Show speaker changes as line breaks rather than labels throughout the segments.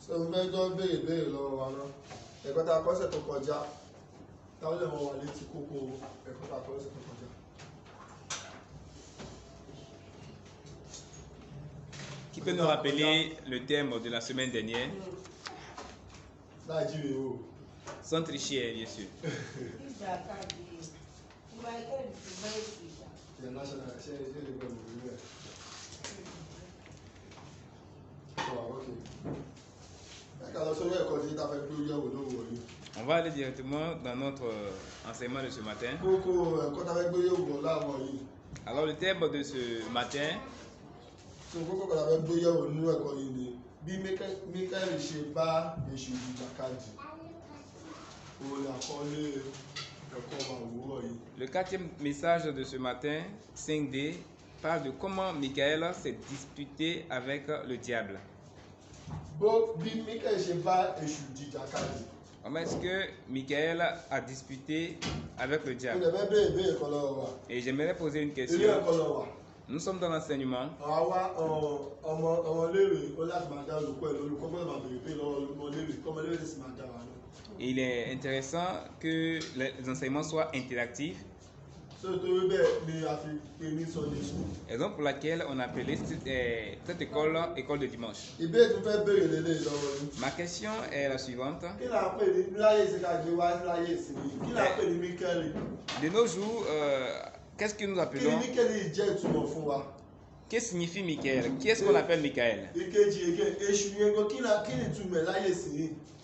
ṣé o fẹ́ jọ béèrè béèrè lọ́wọ́ wa náà ẹ̀kọ́ tá a kọ́ ṣẹ̀ tó kọjá táwọn lè wọ́n wà létí kókó ẹ̀kọ́ tá a kọ́ ṣẹ̀ tó kọjá.
Qui peut nous rappeler le thème de la semaine dernière? Sans tricher, bien sûr. On va aller directement dans notre enseignement de ce matin. Alors le thème de ce matin,
bí Míkáélì ṣe bá èṣù jìjàkadì òun àkọlé ẹ̀kọ́ àwòrán yìí.
Le quatrième message de ce matin, 5D, parle de comment Michael s'est disputé avec le diable.
Bí Míkáélì ṣe bá èṣù jìjàkadì.
Comment est-ce que Michael a disputé avec le diable? Et j'aimerais poser une question. Nous sommes dans l'enseignement. Il est intéressant que les enseignements soient interactifs. Raison pour laquelle on a appelé cette école école de dimanche. Ma question est la suivante. De nos jours, qu'est-ce que nous appelons? Qu'est-ce que signifie Michael? Qui est-ce qu'on appelle Michael?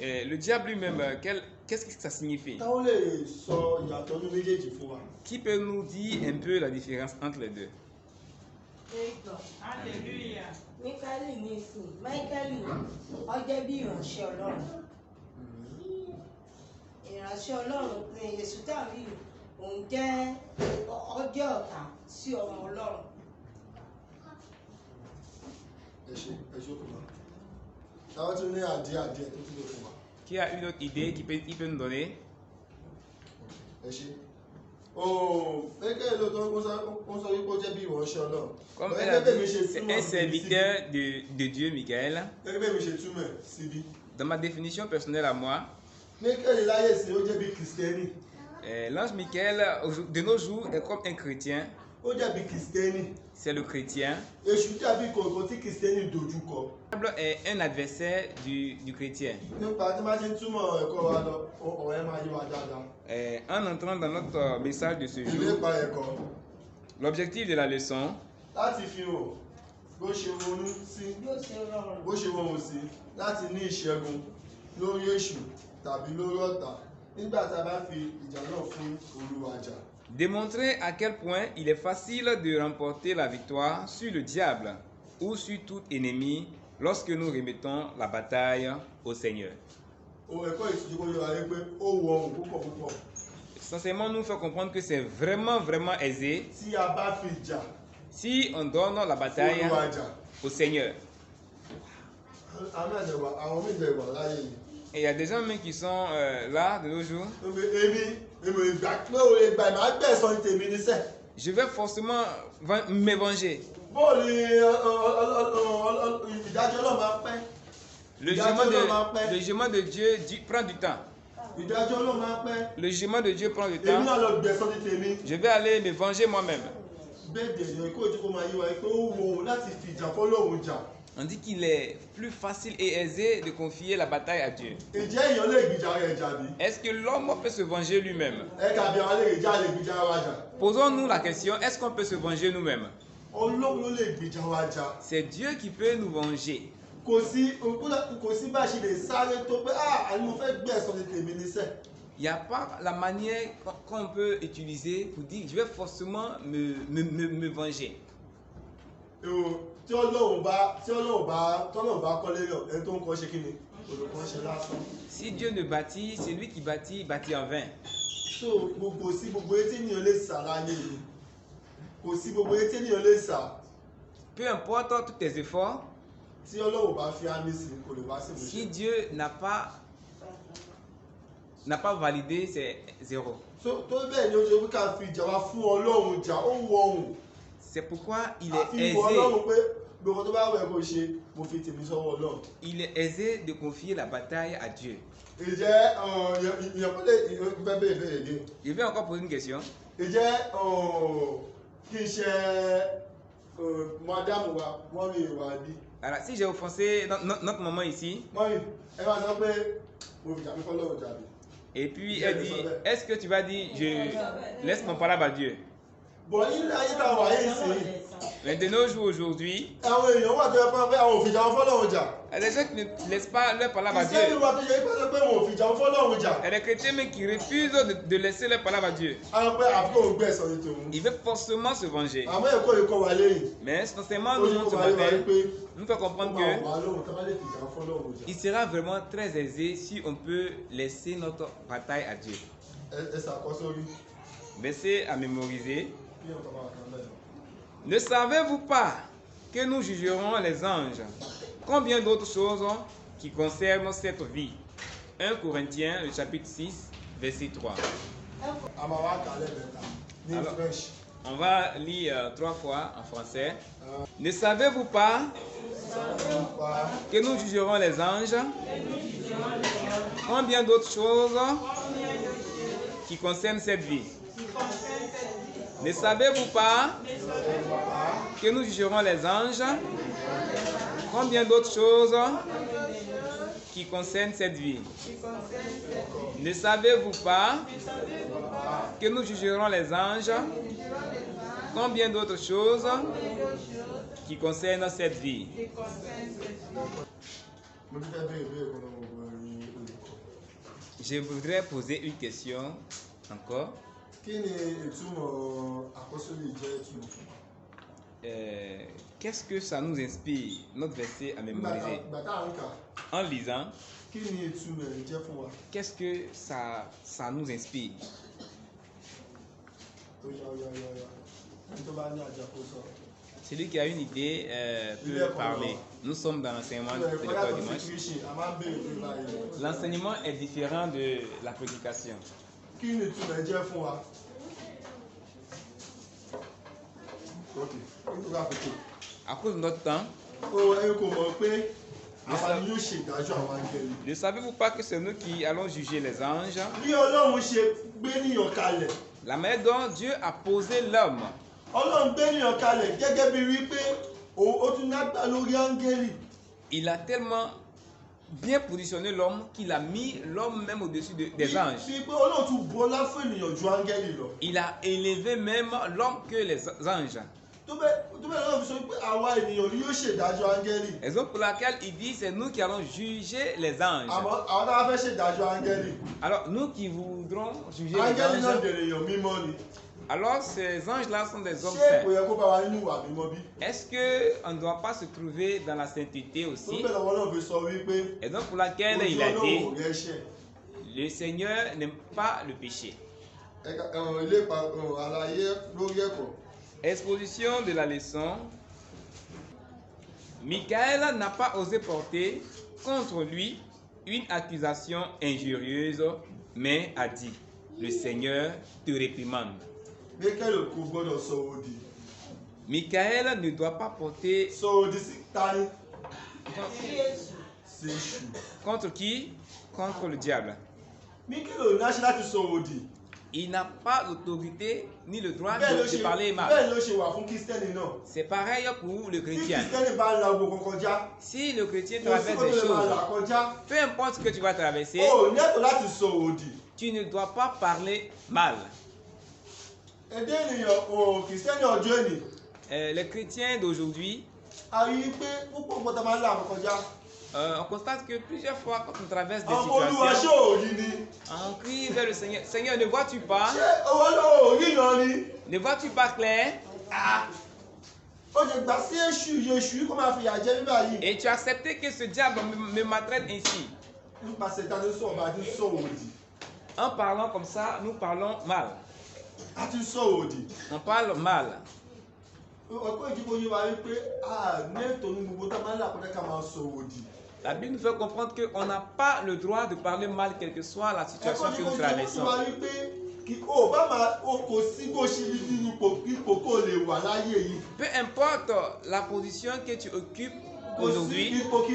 Le diable lui-même, qu'est-ce que ça signifie? Qui peut nous dire un peu la différence entre les deux?
Alléluia. Michael, ọjọ́ bí ìránṣẹ́ Ọlọ́run. Ìránṣẹ́ Ọlọ́run ni Jésù tàbí òun jẹ́ ọjọ́ ọ̀tá sí ọmọ Ọlọ́run.
Qui a une autre idée qui peut nous donner? Comme c'est un serviteur de Dieu, Michael. Dans ma définition personnelle à moi, l'ange Michael, de nos jours, est comme un chrétien. C'est le chrétien. Le diable est un adversaire du chrétien. En entrant dans notre message de ce jour, l'objectif de la leçon, démontrer à quel point il est facile de remporter la victoire sur le diable ou sur tout ennemi lorsque nous remettons la bataille au Seigneur. Essentiellement, nous fait comprendre que c'est vraiment aisé si on donne la bataille au Seigneur. Et il y a des gens même qui sont là de nos jours. Je vais forcément me venger. Le jugement de Dieu prend du temps. Le jugement de Dieu prend du temps. Je vais aller me venger moi-même. On dit qu'il est plus facile et aisé de confier la bataille à Dieu. Est-ce que l'homme peut se venger lui-même? Posons-nous la question, est-ce qu'on peut se venger nous-mêmes? C'est Dieu qui peut nous venger. Il n'y a pas la manière qu'on peut utiliser pour dire je vais forcément me venger. Si Dieu ne bâtit, c'est lui qui bâtit, bâtit en vain. Peu importe tous tes efforts, si Dieu n'a pas validé, c'est zéro. C'est pourquoi il
àfi
est
ìwọ Ọlọ́run
aisé.
pé gbogbo tó bá wẹ̀ kó ṣe mo fi tèmi sọ́wọ́ Ọlọ́run.
Il est aisé de confier la bataille à Dieu.
Ìjẹ́ ìyàn kọ́lé ìfẹ́ bẹ́ẹ̀ bẹ́ẹ̀ gé.
Je vais encore poser une question.
Ìjẹ́ kí n ṣe madame wa wọ́n mi wà bí.
Alors, si j'ai offensé notre maman ici,
Mọ́mí ẹ máa sọ pé mo fi jàmí fọ́lọ́run jàbí.
et puis elle dit, est-ce que tu vas dire, je laisse mon parole à Dieu?
Bọ̀ ilé ayé tá a wà yìí sí.
Mais de nos jours aujourd'hui,
Àwọn èèyàn wà tó yẹ pé àwọn òfin jàmí fọ́lọ́run jà.
les gens qui ne laissent pas leur parole à
Ìsẹ́yìn
Dieu.
wà tó yẹ pé wọn òfin jàmí fọ́lọ́run jà.
Il y a des chrétiens mais qui refusent de laisser leur parole à Dieu.
Àwọn pé àfikún ògbẹ́ ẹ̀sán ní tòun.
Ils veulent forcément se venger.
Àmọ́ èkó yìí kọ́ wa lẹ́yìn.
Mais cet enseignement
Ó
nous
yẹ
montre
kó
ce
wa lé wa
matin,
pé
nous fait comprendre
wà
que
lóhùn tó bá lè fi jàmí fọ́lọ́run jà.
il sera vraiment très aisé si on peut laisser notre bataille à Dieu.
Ẹ ṣàkóso rí.
Verset à mémoriser.
Bí ọ̀tọ̀ bá wà kan lẹ́nu.
Ne savez-vous pas que nous jugerons les anges? Combien d'autres choses qui concernent cette vie? 1 Corinthiens, le chapitre 6, verset 3.
A máa wá kà lẹ́ẹ̀mẹ́ta ní
Alors,
French.
On va lire 3 fois en français. Ne savez-vous pas que nous jugerons les anges? Combien d'autres choses qui concernent cette vie? Ne savez-vous pas que nous jugerons les anges? Combien d'autres choses qui concernent cette vie? Ne savez-vous pas que nous jugerons les anges? Combien d'autres choses qui concernent cette vie?
Mo ti fẹ́ bẹ́ẹ̀ bẹ́ẹ̀ kọ́ lọ́wọ́ orin olùkọ́.
Je voudrais poser une question encore.
Kí ni ìtumọ̀ àkọsílẹ̀ jẹ́ ìtumọ̀ fún wa?
Qu'est-ce que ça nous inspire, notre verset à mémoriser?
Ìgbà tá à ń kà,
En lisant,
kí ni ìtumọ̀ ẹ̀ jẹ́ fún wa?
qu'est-ce que ça nous inspire?
Ó yá. Ní tó bá ní àjà kó sọ.
Celui qui a une idée peut parler. Nous sommes dans l'enseignement de l'école dimanche.
A máa ń béèrè pé báyìí.
L'enseignement est différent de la prédication.
Kí ni ìtumọ̀ ẹ̀ jẹ́ fún wa? Ok, nítorí àkókò.
À cause de notre temps,
Ẹ̀yin kò mọ̀ pé àwa ni yóò ṣe ìdájọ́ àwọn áńgẹ́lì.
ne savez-vous pas que c'est nous qui allons juger les anges?
Bí Ọlọ́run ṣe gbé níyàn kalẹ̀.
La manière dont Dieu a posé l'homme,
Ọlọ́run gbé níyàn kalẹ̀ gẹ́gẹ́ bí wípé ó tún nágbà lórí áńgẹ́lì.
il a tellement bien positionné l'homme qu'il a mis l'homme même au-dessus des anges.
Bí pé Ọlọ́run tún bọlá fún ènìyàn ju áńgẹ́lì lọ.
Il a élevé même l'homme que les anges.
Tó bẹ́ẹ̀ lọ́wọ́ fi sọ pé àwa ènìyàn ni yóò ṣèdájọ́ áńgẹ́lì.
Raison pour laquelle il dit c'est nous qui allons juger les anges.
Àmọ́ àwọn tá a fẹ́ ṣèdájọ́ áńgẹ́lì.
Alors nous qui voudrons juger les
Áńgẹ́lì náà
anges,
dèrè èèyàn mímọ́ ni.
alors ces anges-là sont des hommes
Ṣé kò
saints.
yẹ kó bá wa nínú ìwà mímọ́ bí?
Est-ce qu'on ne doit pas se trouver dans la sainteté
Tó
aussi?
bẹ́ẹ̀ lọ́wọ́ náà fi sọ wípé
Raison pour laquelle
ojú
il a
Ọlọ́run
dit
ò rẹ́ṣẹ̀.
le Seigneur n'aime pas le péché.
Ilé àlàyé lórí ẹ̀kọ́.
Exposition de la leçon. Michael n'a pas osé porter contre lui une accusation injurieuse, mais a dit, le Seigneur te réprimande.
Michael kò gbọ́dọ̀ sọ òdì.
Michael ne doit pas porter
Sọ òdì sí tani. Sí èṣù.
contre qui? Contre le diable.
Michael ò ní àṣẹ láti sọ òdì.
Il n'a pas l'autorité ni le droit
Bẹ́ẹ̀ ló
de parler mal.
bẹ́ẹ̀ ló ṣe wà fún Kírísítẹ́nì náà.
C'est pareil pour le
Tí
chrétien.
Kírísítẹ́nì bá ń la ogun kan kọjá,
Si le chrétien
kò sí
traverse
kó
des
tó lè máa là
choses,
kọjá.
peu importe ce que tu vas traverser,
O ò ní ẹ̀tọ́ láti sọ òdì.
tu ne dois pas parler mal.
Ẹ̀dá ènìyàn Kírísítẹ́nì ọjọ́ ènì.
Les chrétiens d'aujourd'hui,
A rí i pé púpọ̀ pọ̀tà máa ń là kọjá.
on constate que plusieurs fois quand on traverse des
Àwọn Olúwa ṣé
situations,
òrí ni?
on crie vers le Seigneur, Seigneur, ne vois-tu pas?
Ṣé owó náà òrí yan ni?
Ne vois-tu pas clair?
Ó ṣe gbà sí èṣù kó máa fìyà jẹ nígbà yìí.
Et tu as accepté que ce diable me maltraite ainsi.
Nípasẹ̀ ìdájọ́ sọ̀rọ̀ bá ti sọ òdì.
En parlant comme ça, nous parlons mal.
A ti sọ òdì.
On parle mal.
Ọ̀pọ̀ ìdìbò yìí wá wípé ní ètò ní gbogbo tá a máa ń là kọjá ká máa sọ òdì.
La Bible nous fait comprendre qu'on n'a pas le droit de parler mal, quelle que soit la situation que nous
Ẹ̀kọ́
traversons.
ìdìbò yìí wá wípé o bá máa o kò sí bó ṣe nínú ipò kó lè wà láyé yìí.
Peu importe la position que tu occupes aujourd'hui,
ipò tí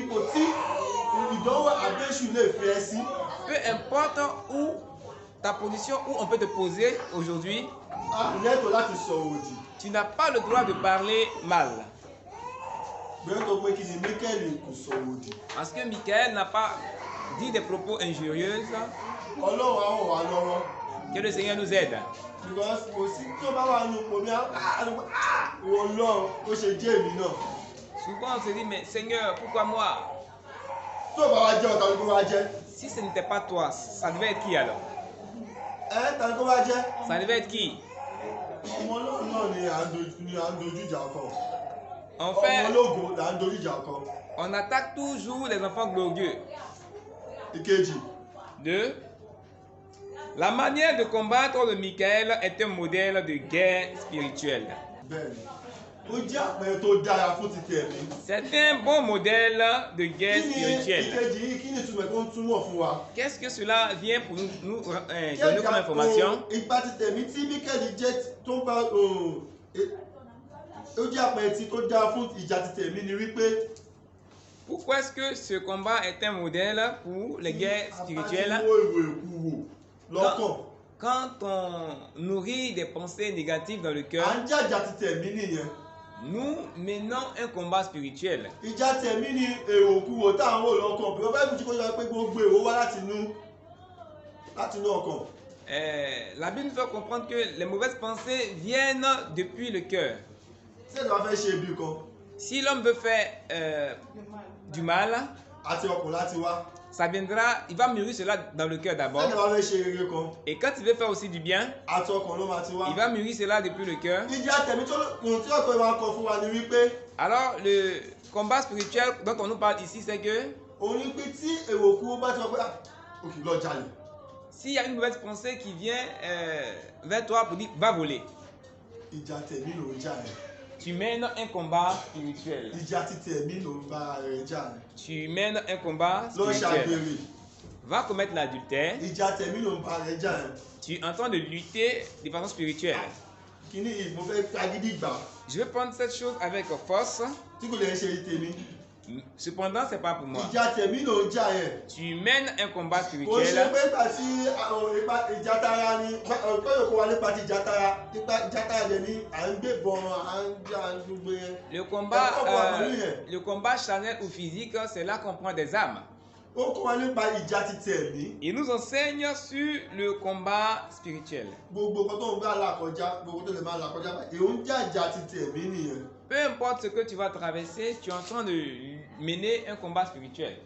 ìdánwò àbẹ́sù lè fi ẹ́ sí.
peu importe où ta position, où on peut te poser aujourd'hui,
lẹ́tọ̀ọ́ láti sọ̀rọ̀ òdì.
tu n'as pas le droit de parler mal.
bẹ́ẹ̀ tó pé kí ni Michael kò sọ̀rọ̀ òdì.
Parce que Michael n'a pas dit des propos injurieux.
Ọlọ́run á ràn wá lọ́wọ́.
Que le Seigneur nous aide.
because kò sí tó bá wà nínú ipò mi Ọlọ́run ó ṣe jẹ́ èmi náà.
Souvent on se dit, mais Seigneur, pourquoi moi?
tó bá wá jẹ́ ọ̀tá ni kó wá jẹ́.
Si ce n'était pas toi, ça devait être qui alors?
ta ni kó wá jẹ́.
Ça devait être qui?
ọmọ Ọlọ́run náà ni à ń dojú ìjà kọ.
En fait,
ọmọ ológo là ń dojú ìjà kọ.
on attaque toujours les enfants glorieux.
ìkejì.
2. La manière de combattre de Michael est un modèle de guerre spirituelle.
bẹ́ẹ̀ni ó jẹ́ àpẹẹrẹ tó dára fún títí ẹ̀mí.
C'est un bon modèle de guerre spirituelle.
ìkejì yìí kí ni ìtumọ̀ tó ń túmọ̀ fún wa.
Qu'est-ce que cela vient pour nous donner comme information?
Ipa ti tẹ̀mí tí Michael jẹ́ tó ń bá ó jẹ́ àpẹẹrẹ tí tó dára fún ìjà ti tẹ̀mí ni wípé.
Pourquoi est-ce que ce combat est un modèle pour les guerres spirituelles? Quand on nourrit des pensées négatives dans le cœur, nous menons un combat spirituel. La Bible nous fait comprendre que les mauvaises pensées viennent depuis le cœur. Si l'homme veut faire du mal, ça viendra, il va mûrir cela dans le cœur d'abord. Et quand il veut faire aussi du bien, il va mûrir cela depuis le cœur. Alors le combat spirituel dont on nous parle ici, c'est que s'il y a une mauvaise pensée qui vient vers toi pour dire va voler, tu mènes un combat spirituel. Tu mènes un combat spirituel. Va commettre l'adultère. Tu es en train de lutter de façon spirituelle. Je vais prendre cette chose avec force. Cependant, c'est pas pour moi. Tu mènes un combat spirituel. Le combat charnel ou physique, c'est là qu'on prend des armes. Il nous enseigne sur le combat spirituel. Peu importe ce que tu vas traverser, tu es en train de mener un combat spirituel.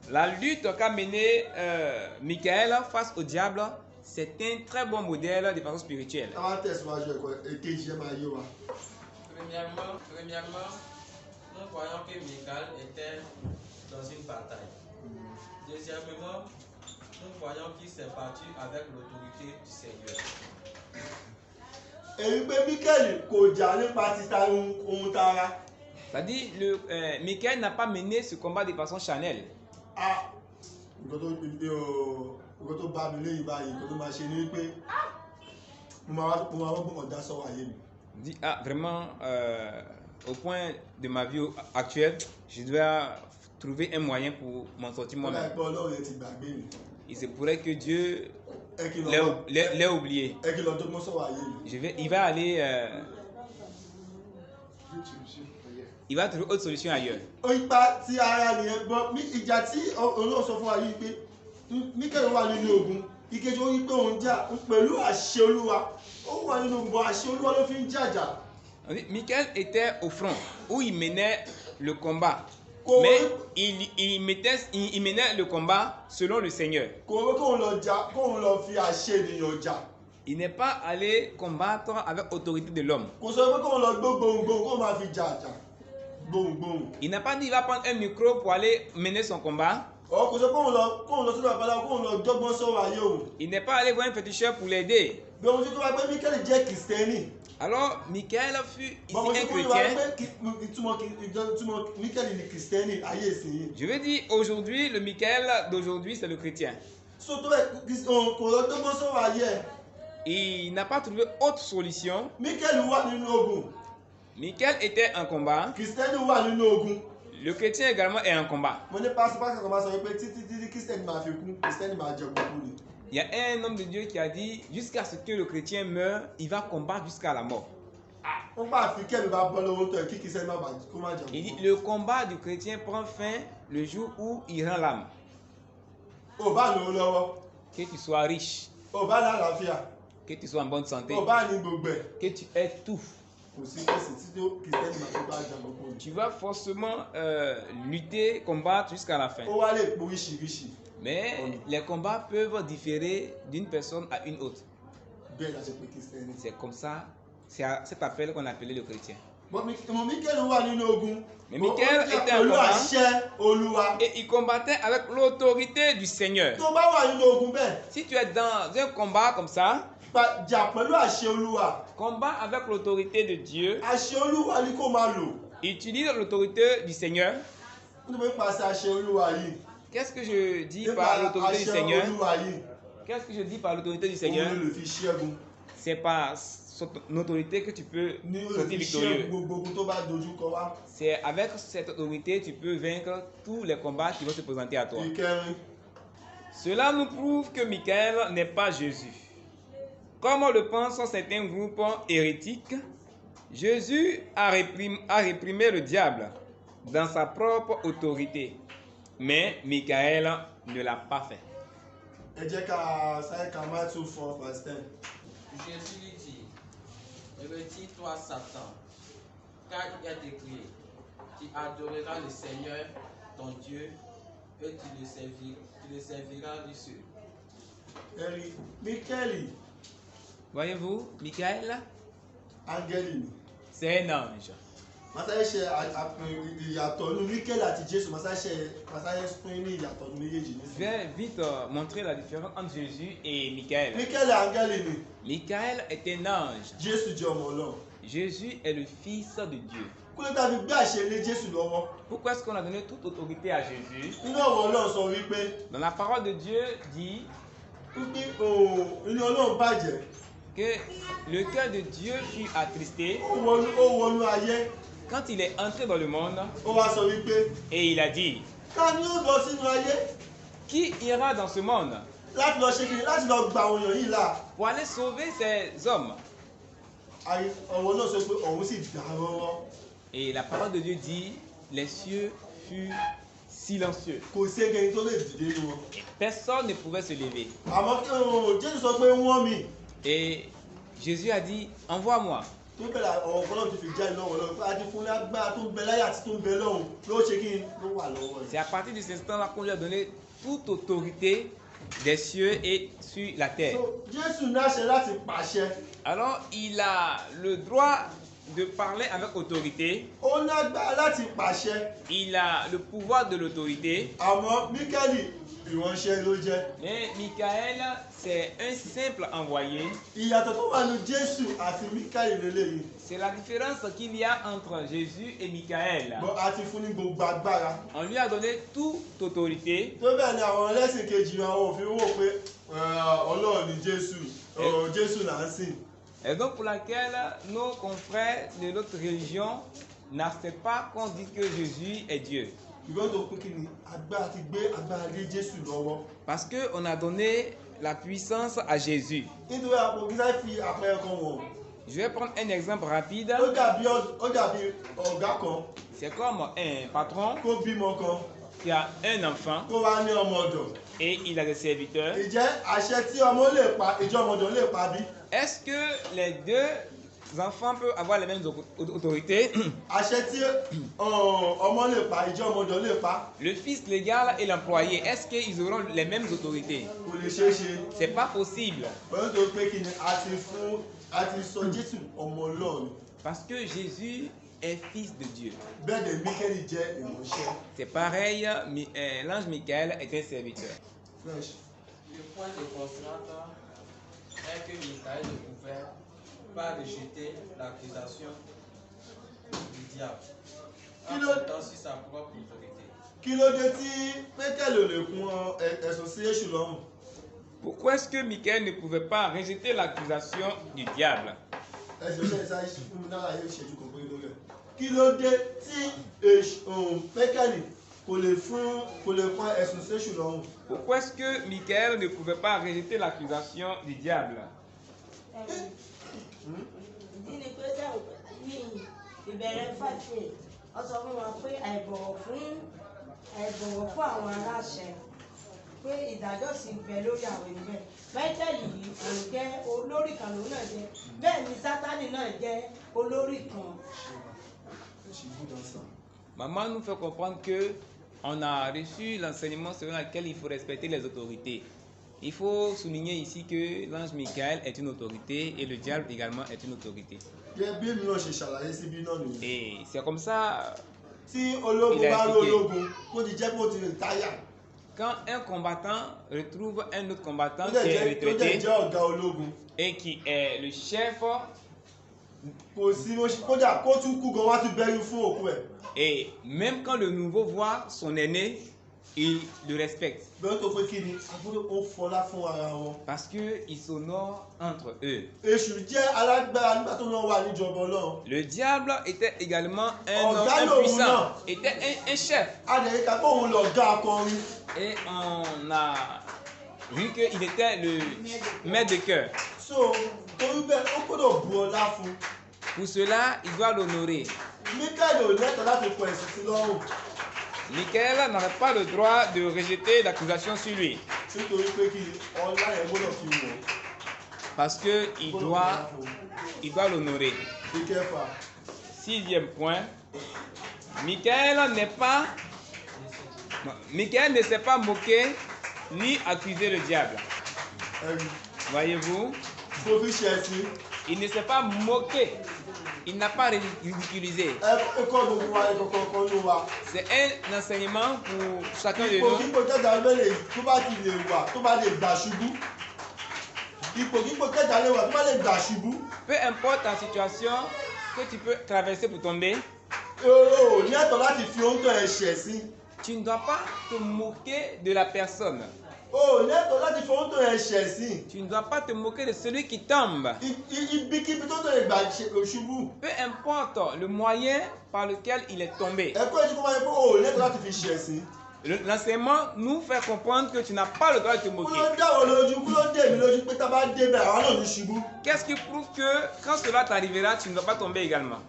La lutte qu'a menée Michael face au diable, c'est un très bon modèle de façon spirituelle.
Premièrement, nous voyons que Michael était dans une bataille. Deuxièmement, nous voyons qu'il s'est battu avec l'autorité du Seigneur.
C'est-à-dire, Michael n'a pas mené ce combat de façon charnelle. Dit, vraiment, au point de ma vie actuelle, je dois trouver un moyen pour m'en sortir moi-même. Il se pourrait que Dieu l'ait oublié. Il va aller... il va trouver autre solution ailleurs. Michael était au front où il menait le combat. Mais il menait le combat selon le Seigneur. Il n'est pas allé combattre avec autorité de l'homme. Il n'a pas dit qu'il va prendre un micro pour aller mener son combat. Il n'est pas allé voir un féticheur pour l'aider. Alors, Michael fut ici
Bon,
un chrétien. Je veux dire, aujourd'hui, le Michael d'aujourd'hui, c'est le chrétien. Il n'a pas trouvé autre solution. Michael était en combat. Le chrétien également est en combat. Il y a un homme de Dieu qui a dit, jusqu'à ce que le chrétien meure, il va combattre jusqu'à la mort. Il dit, le combat du chrétien prend fin le jour où il rend l'âme. Que tu sois riche, que tu sois en bonne santé, que tu aies tout. Tu vas forcément lutter, combattre jusqu'à la fin. Mais les combats peuvent différer d'une personne à une autre. C'est comme ça, c'est à cet appel qu'on appelait le chrétien. Mais Michael était en combat et il combattait avec l'autorité du Seigneur. Si tu es dans un combat comme ça, combat avec l'autorité de Dieu, utilise l'autorité du Seigneur. Qu'est-ce que je dis par l'autorité du Seigneur? Qu'est-ce que je dis par l'autorité du Seigneur? C'est par son autorité que tu peux sortir victorieux. C'est avec cette autorité que tu peux vaincre tous les combats qui vont se présenter à toi. Cela nous prouve que Michael n'est pas Jésus. Comme le pensent certains groupes hérétiques, Jésus a réprimé le diable dans sa propre autorité. Mais Michael ne l'a pas fait.
Jésus lui dit, retire-toi Satan, car il est écrit, tu adoreras le Seigneur, ton Dieu, et tu le serviras lui seul.
Voyez-vous, Michael, c'est un ange. Je vais vite montrer la différence entre Jésus et Michael. Michael est un ange. Jésus est le Fils de Dieu. Pourquoi est-ce qu'on a donné toute autorité à Jésus? Dans la parole de Dieu dit que le cœur de Dieu fut attristé quand il est entré dans le monde et il a dit, qui ira dans ce monde pour aller sauver ces hommes? Et la parole de Dieu dit, les cieux furent silencieux. Personne ne pouvait se lever. Et Jésus a dit, envoie-moi. C'est à partir de cet instant-là qu'on lui a donné toute autorité des cieux et sur la terre. Alors il a le droit de parler avec autorité. Il a le pouvoir de l'autorité. Mais Michael, c'est un simple envoyé. C'est la différence qu'il y a entre Jésus et Michael. On lui a donné toute autorité. Et donc pour laquelle nos confrères de notre religion n'acceptent pas qu'on dise que Jésus est Dieu. Parce qu'on a donné la puissance à Jésus. Je vais prendre un exemple rapide. C'est comme un patron qui a un enfant et il a des serviteurs. Est-ce que les deux enfants peuvent avoir les mêmes autorités? Le fils légal et l'employé, est-ce qu'ils auront les mêmes autorités? C'est pas possible. Parce que Jésus est fils de Dieu. C'est pareil, l'ange Michael est un serviteur.
Le point de constante est que Michael ne pouvait pas rejeter l'accusation du diable en comptant sur sa propre autorité.
Pourquoi est-ce que Michael ne pouvait pas rejeter l'accusation du diable? Pourquoi est-ce que Michael ne pouvait pas rejeter l'accusation du diable?
Pé ìdájọ́ sì ń bẹ lórí àwọn ènìyàn Bẹ́tẹ̀lì yìí òun jẹ́ olórí kan lòun náà jẹ́ bẹ́ẹ̀ ni Sátánì náà jẹ́ olórí kan.
Maman nous fait comprendre que on a reçu l'enseignement selon lequel il faut respecter les autorités. Il faut souligner ici que l'ange Michael est une autorité et le diable également est une autorité. Et c'est comme ça. Quand un combattant retrouve un autre combattant qui est retraité et qui est le chef, et même quand le nouveau voit son aîné, il le respecte. Parce qu'ils s'honorent entre eux. Le diable était également un homme impuissant, était un chef. Et on a vu qu'il était le maître de cœur. Pour cela, il doit l'honorer. Michael n'avait pas le droit de rejeter l'accusation sur lui. Parce qu'il doit l'honorer. Sixième point, Michael ne s'est pas moqué ni accusé le diable. Voyez-vous? Il ne s'est pas moqué. Il n'a pas ridiculisé. C'est un enseignement pour chacun de nous. Peu importe la situation que tu peux traverser pour tomber, tu ne dois pas te moquer de la personne. Tu ne dois pas te moquer de celui qui tombe. Peu importe le moyen par lequel il est tombé. L'enseignement nous fait comprendre que tu n'as pas le droit de te moquer. Qu'est-ce qui prouve que quand cela t'arrivera, tu ne vas pas tomber également?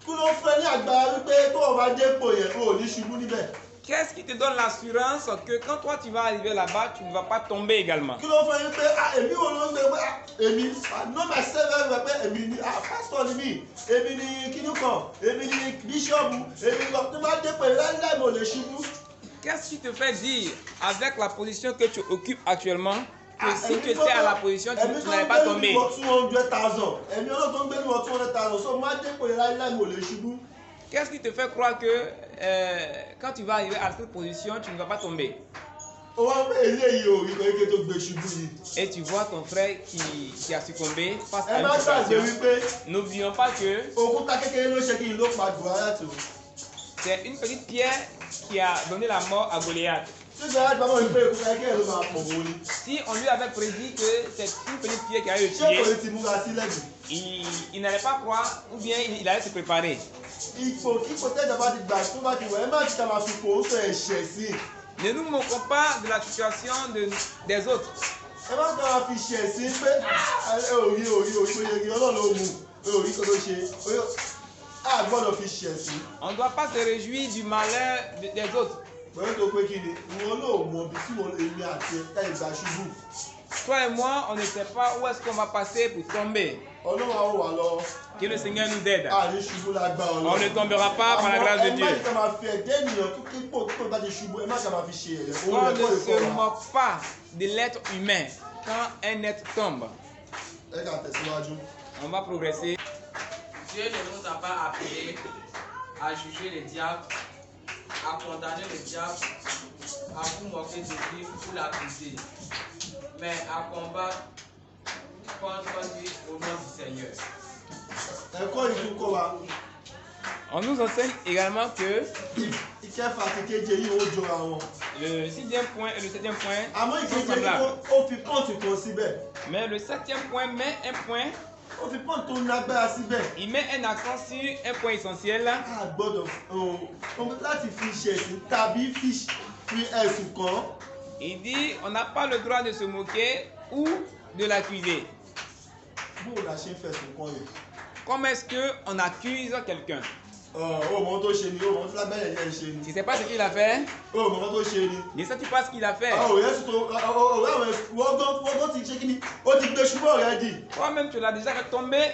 Qu'est-ce qui te donne l'assurance que quand toi tu vas arriver là-bas, tu ne vas pas tomber également? Qu'est-ce qui te fait dire, avec la position que tu occupes actuellement, que si tu étais à la position, tu n'allais pas tomber? Qu'est-ce qui te fait croire que quand tu vas arriver à cette position, tu ne vas pas tomber? Et tu vois ton frère qui a succombé face à une situation. N'oublions pas que c'est une petite pierre qui a donné la mort à Goliath. Si on lui avait prédit que c'est une petite pierre qui allait le tuer, il n'allait pas croire ou bien il allait se préparer. Ne nous moquons pas de la situation des autres. On ne doit pas se réjouir du malheur des autres. Toi et moi, on ne sait pas où est-ce qu'on va passer pour tomber. Que le Seigneur nous aide. On ne tombera pas par la grâce de Dieu. On ne se moque pas de l'être humain quand un être tombe. On va progresser.
Dieu ne nous a pas appelés à juger les diables, à condamner le diable, à vous moquer de lui ou l'accuser, mais à combattre contre lui au nom du Seigneur.
ẹ̀kọ́ yìí tún kọ́ wa.
On nous enseigne également que
ìkẹfà àti keje yìí ó jọra wọn.
le 6e point et le 7e point
àmọ́
sont
ìkeje
semblables.
ó fi pọ́ǹtì kan síbẹ̀.
Mais le 7e point met un point,
ó fi pọ́ǹtì tó lágbára síbẹ̀.
il met un accent sur un point essentiel.
a gbọ́dọ̀ láti fi ṣẹ̀sìn tàbí fi ẹ̀sùn kàn.
Il dit on n'a pas le droit de se moquer ou de l'accuser.
bó la ṣe ń fẹ̀sùn kàn yẹn.
Comment est-ce qu'on accuse quelqu'un?
ó mọ tó ṣe ni ó mọ tó lágbára yẹn ṣe ni.
Tu sais pas ce qu'il a fait?
ó mọ tó ṣe ni.
Ne sais-tu pas ce qu'il a fait?
Yẹ́sù tó wọ́n ti ṣe kí ni ó ti gbé ṣubú ọ̀rẹ́ dì.
Toi-même tu l'as déjà fait tomber.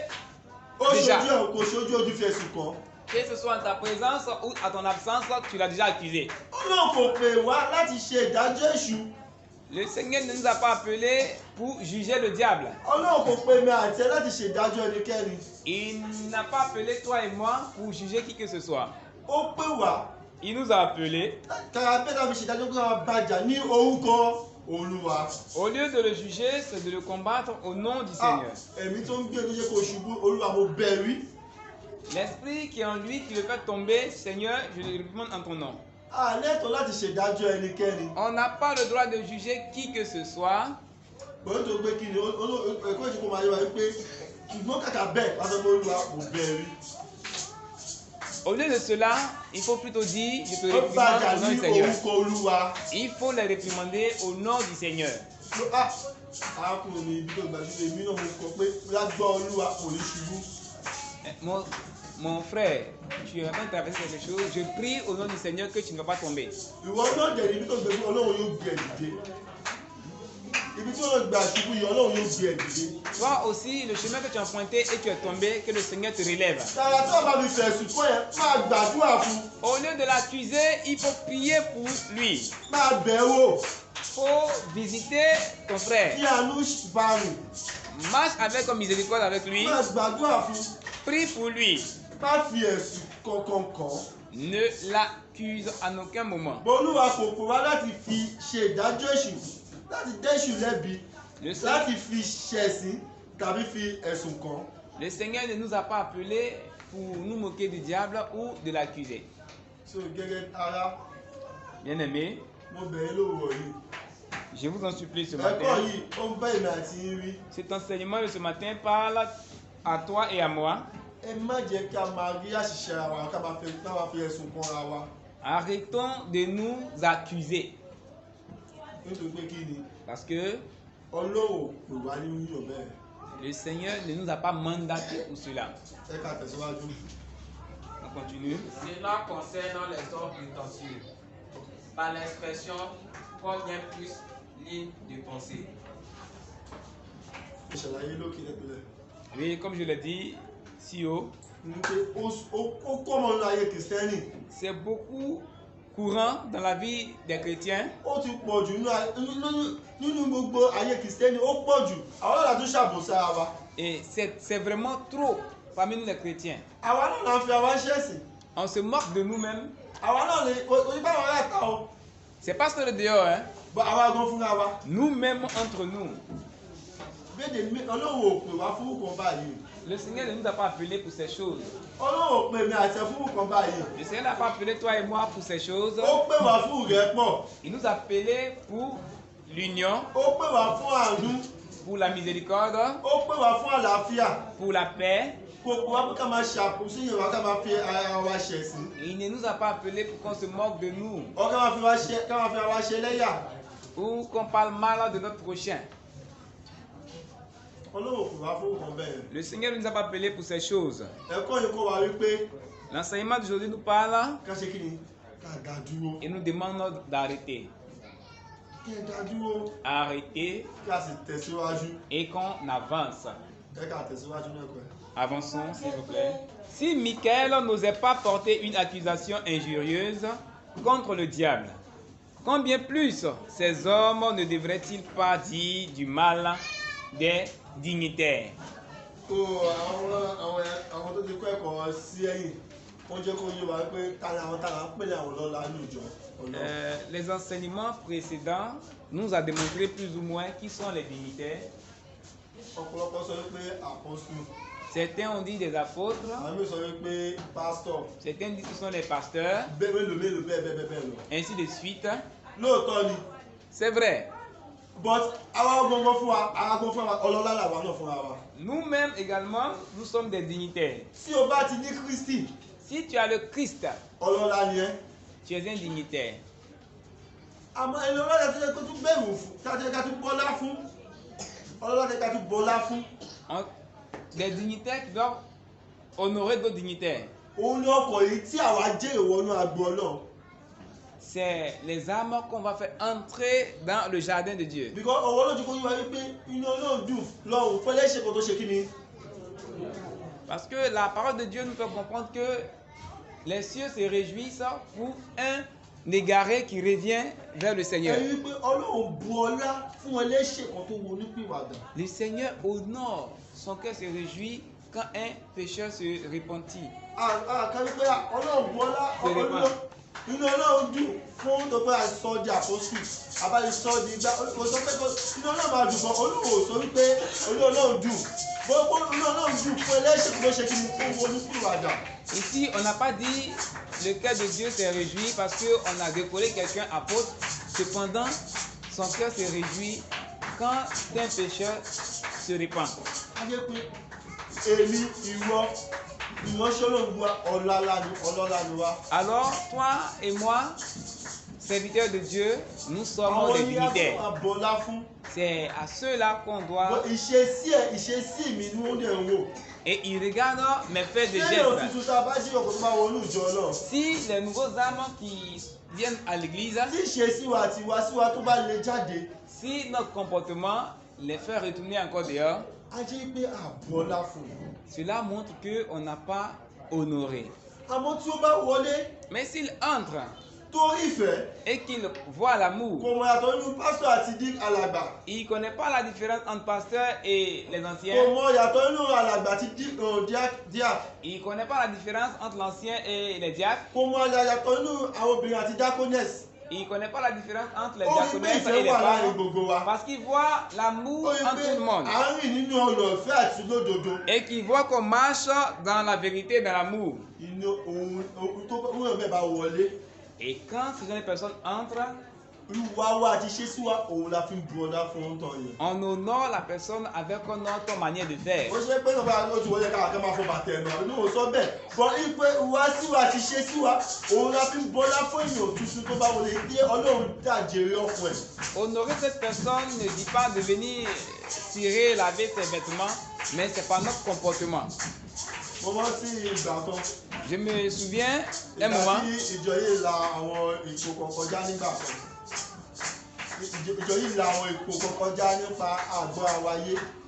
ó
Déjà.
ṣojú ẹ̀ kò ṣojú ojú fẹ̀sùn kàn.
Que ce soit en ta présence ou à ton absence, tu l'as déjà accusé.
Ọlọ́run kò pè wá láti ṣe ìdájọ́ èṣù.
Le Seigneur ne nous a pas appelés pour juger le diable.
Ọlọ́run kò pè mí àti ẹ láti ṣe ìdájọ́ ẹnikẹ́ni.
Il n'a pas appelé toi et moi pour juger qui que ce soit.
Ó pè wá
Il nous a appelés,
kára pé láti ṣe ìdájọ́ kí wọ́n bàjá ní orúkọ Olúwa.
au lieu de le juger, c'est de le combattre au nom du Seigneur.
Ẹ̀mí tó ń gbé ẹni jẹ́ kó ṣubú Olúwa mo bẹ̀ wí.
L'esprit qui est en lui, qui le fait tomber, Seigneur, je le réprimande en ton nom.
A lẹ́tọ̀ọ́ láti ṣe ìdájọ́ ẹnikẹ́ni.
On n'a pas le droit de juger qui que ce soit.
Bọ́lá tó gbé kí ni ẹ̀kọ́ ìṣèkò máa yẹ wá wípé ṣùgbọ́n kàkà bẹ́ẹ̀ lásán pé Olúwa mo bẹ̀ wí.
Au lieu de cela, il faut plutôt dire, je te
Ó
réprimande
bàjá
au nom
ní
du Seigneur.
orúkọ Olúwa.
Il faut les réprimander au nom du Seigneur.
Arákùnrin mi ibi tó gbàdúrà èmi náà mo kọ pé lágbọ́ Olúwa kò ní ṣubú.
Mon frère, tu es en train de traverser quelque chose. Je prie au nom du Seigneur que tu ne vas pas tomber.
Ìwọ náà dẹ̀ níbi tó gbẹ̀gbẹ̀ Ọlọ́run yóò gbé ẹ dìde. Ibi tí Ọlọ́run gbà ṣubú yìí Ọlọ́run yóò gbé ẹ dìde.
Toi aussi, le chemin que tu as emprunté et tu es tombé, que le Seigneur te relève.
Tààrà tí wọ́n bá fi fẹ̀sùn kọ́ yẹn máa gbàdúrà fún.
Au lieu de l'accuser, il faut prier pour lui.
Máa bẹ̀ wò.
Il faut visiter ton frère.
Kí àánú bá rìn.
Marche avec miséricorde avec lui.
Máa gbàdúrà fún.
Prie pour lui.
Má fi ẹ̀sùn kankan kàn.
Ne l'accuse en aucun moment.
Olúwa kò pè wá láti fi ṣe ìdájọ́ èṣù, láti dẹ́ṣù lẹ́bi, láti fi ṣẹ̀sín tàbí fi ẹ̀sùn kàn.
Le Seigneur ne nous a pas appelés pour nous moquer du diable ou de l'accuser.
So gẹ́gẹ́ ara,
Bien-aimés,
mo bẹ̀ ẹ́ lówùrọ̀ yìí.
je vous en supplie ce
Ẹ̀kọ́
matin.
yìí ó ń bá èmi àti yín wí.
Cet enseignement de ce matin parle à toi et à moi.
Ẹ má jẹ́ ká máa rí àṣìṣe ara wa ká máa fi ẹ̀sùn kan ara wa.
Arrêtons de nous accuser.
Nítorí pé kí ni?
Parce que
Ọlọ́run pè wá ní yíyọ̀ bẹ́ẹ̀.
le Seigneur ne nous a pas mandatés pour cela.
Ẹ ká tẹ̀síwájú.
On continue.
Cela concerne les hommes prétentieux. Par l'expression, combien plus ligne de pensée.
Ìṣàlàyé lókè lẹ́pẹ̀lẹ́.
Oui, comme je l'ai dit si haut,
Ní pé ó kọ́ ọmọ nínú ayé Kìrìsìtẹ́nì.
c'est beaucoup courant dans la vie des chrétiens.
Ó ti pọ̀ jù nínú gbogbo ayé Kìrìsìtẹ́nì ó pọ̀ jù. Àwọn náà tún ṣàbòsí ara wa.
Et c'est vraiment trop parmi nous les chrétiens.
Àwa náà là ń fi àwa ṣẹ̀sìn.
On se moque de nous-mêmes.
Àwa náà lè oníbà wọn rà ta o.
C'est pas sur le dehors, hein.
Bọ́ àwa gan fúnra wa.
Nous-mêmes entre nous.
Bédè mi Ọlọ́run ò pè wá fún nǹkan báyìí.
Le Seigneur ne nous a pas appelés pour ces choses.
Ọlọ́run ò pè mí àti ẹ fún nǹkan báyìí.
Le Seigneur n'a pas appelé toi et moi pour ces choses.
Ó pè wá fún ìrẹ́pọ̀.
Il nous a appelés pour l'union,
Ó pè wá fún àánú.
pour la miséricorde,
Ó pè wá fún àlàáfíà.
pour la paix.
Kò wá pé ká máa ṣàkóso yẹn wá ká máa fi ara wa ṣẹ̀sìn.
Et il ne nous a pas appelés pour qu'on se moque de nous
Ọ ká máa fi ara wa ṣe lẹ́yà.
ou qu'on parle mal de notre prochain.
Ọlọ́run kò wá fún nǹkan bẹ́ẹ̀.
Le Seigneur ne nous a pas appelés pour ces choses.
Ẹ̀kọ́ yìí kọ́ wa wípé
L'enseignement d'aujourd'hui nous parle
ká ṣe kí ni? Ká dá dúró.
et nous demande d'arrêter.
Kí ẹ dá dúró.
Arrêter
Kí a sì tẹ̀síwájú.
et qu'on avance.
Ẹ ká tẹ̀síwájú ní ẹ̀kọ́ ẹ̀.
Avançons, s'il vous plaît. Si Michael n'osait pas porter une accusation injurieuse contre le diable, combien plus ces hommes ne devraient-ils pas dire du mal des dignitaires?
Àwọn tó ti kọ́ ẹ̀kọ́ sí ẹ̀yìn, wọ́n jẹ́ kó yé wa pé ta ni àwọn tá à ń pè ní àwọn lọ́la ní ìjọ.
Les enseignements précédents nous a démontré plus ou moins qui sont les dignitaires.
Ọ̀pọ̀lọpọ̀ sọ pé àpọ́sù.
Certains ont dit des apôtres. Certains disent que ce sont les pasteurs. Ainsi de suite. C'est vrai. Nous-mêmes également, nous sommes des dignitaires. Si tu as le Christ, tu es un dignitaire. Des dignitaires qui doivent honorer d'autres dignitaires. C'est les âmes qu'on va faire entrer dans le jardin de Dieu. Parce que la parole de Dieu nous fait comprendre que les cieux se réjouissent pour un égaré qui revient vers le Seigneur. Le Seigneur honore, son cœur se réjouit quand un pécheur se repentit. Ici, on n'a pas dit le cœur de Dieu s'est réjoui parce qu'on a décollé quelqu'un apôtre. Cependant, son cœur se réjouit quand un pécheur se repent. Alors, toi et moi, serviteurs de Dieu, nous sommes des dignitaires. C'est à ceux-là qu'on doit. Et ils regardent mes faits de gestes. Si les nouveaux âmes qui viennent à l'église, si notre comportement les fait retourner encore dehors, cela montre qu'on n'a pas honoré. Mais s'il entre et qu'il voit l'amour, il ne connaît pas la différence entre pasteur et les anciens. Il ne connaît pas la différence entre l'ancien et les diacres. Il ne connaît pas la différence entre les diaconesses et les femmes. Parce qu'il voit l'amour en tout le monde. Et qu'il voit qu'on marche dans la vérité, dans l'amour. Et quand ces jeunes personnes entrent, on honore la personne avec notre manière de faire. Honorer cette personne ne dit pas de venir tirer, laver ses vêtements, mais c'est par notre comportement. Je me souviens d'un moment.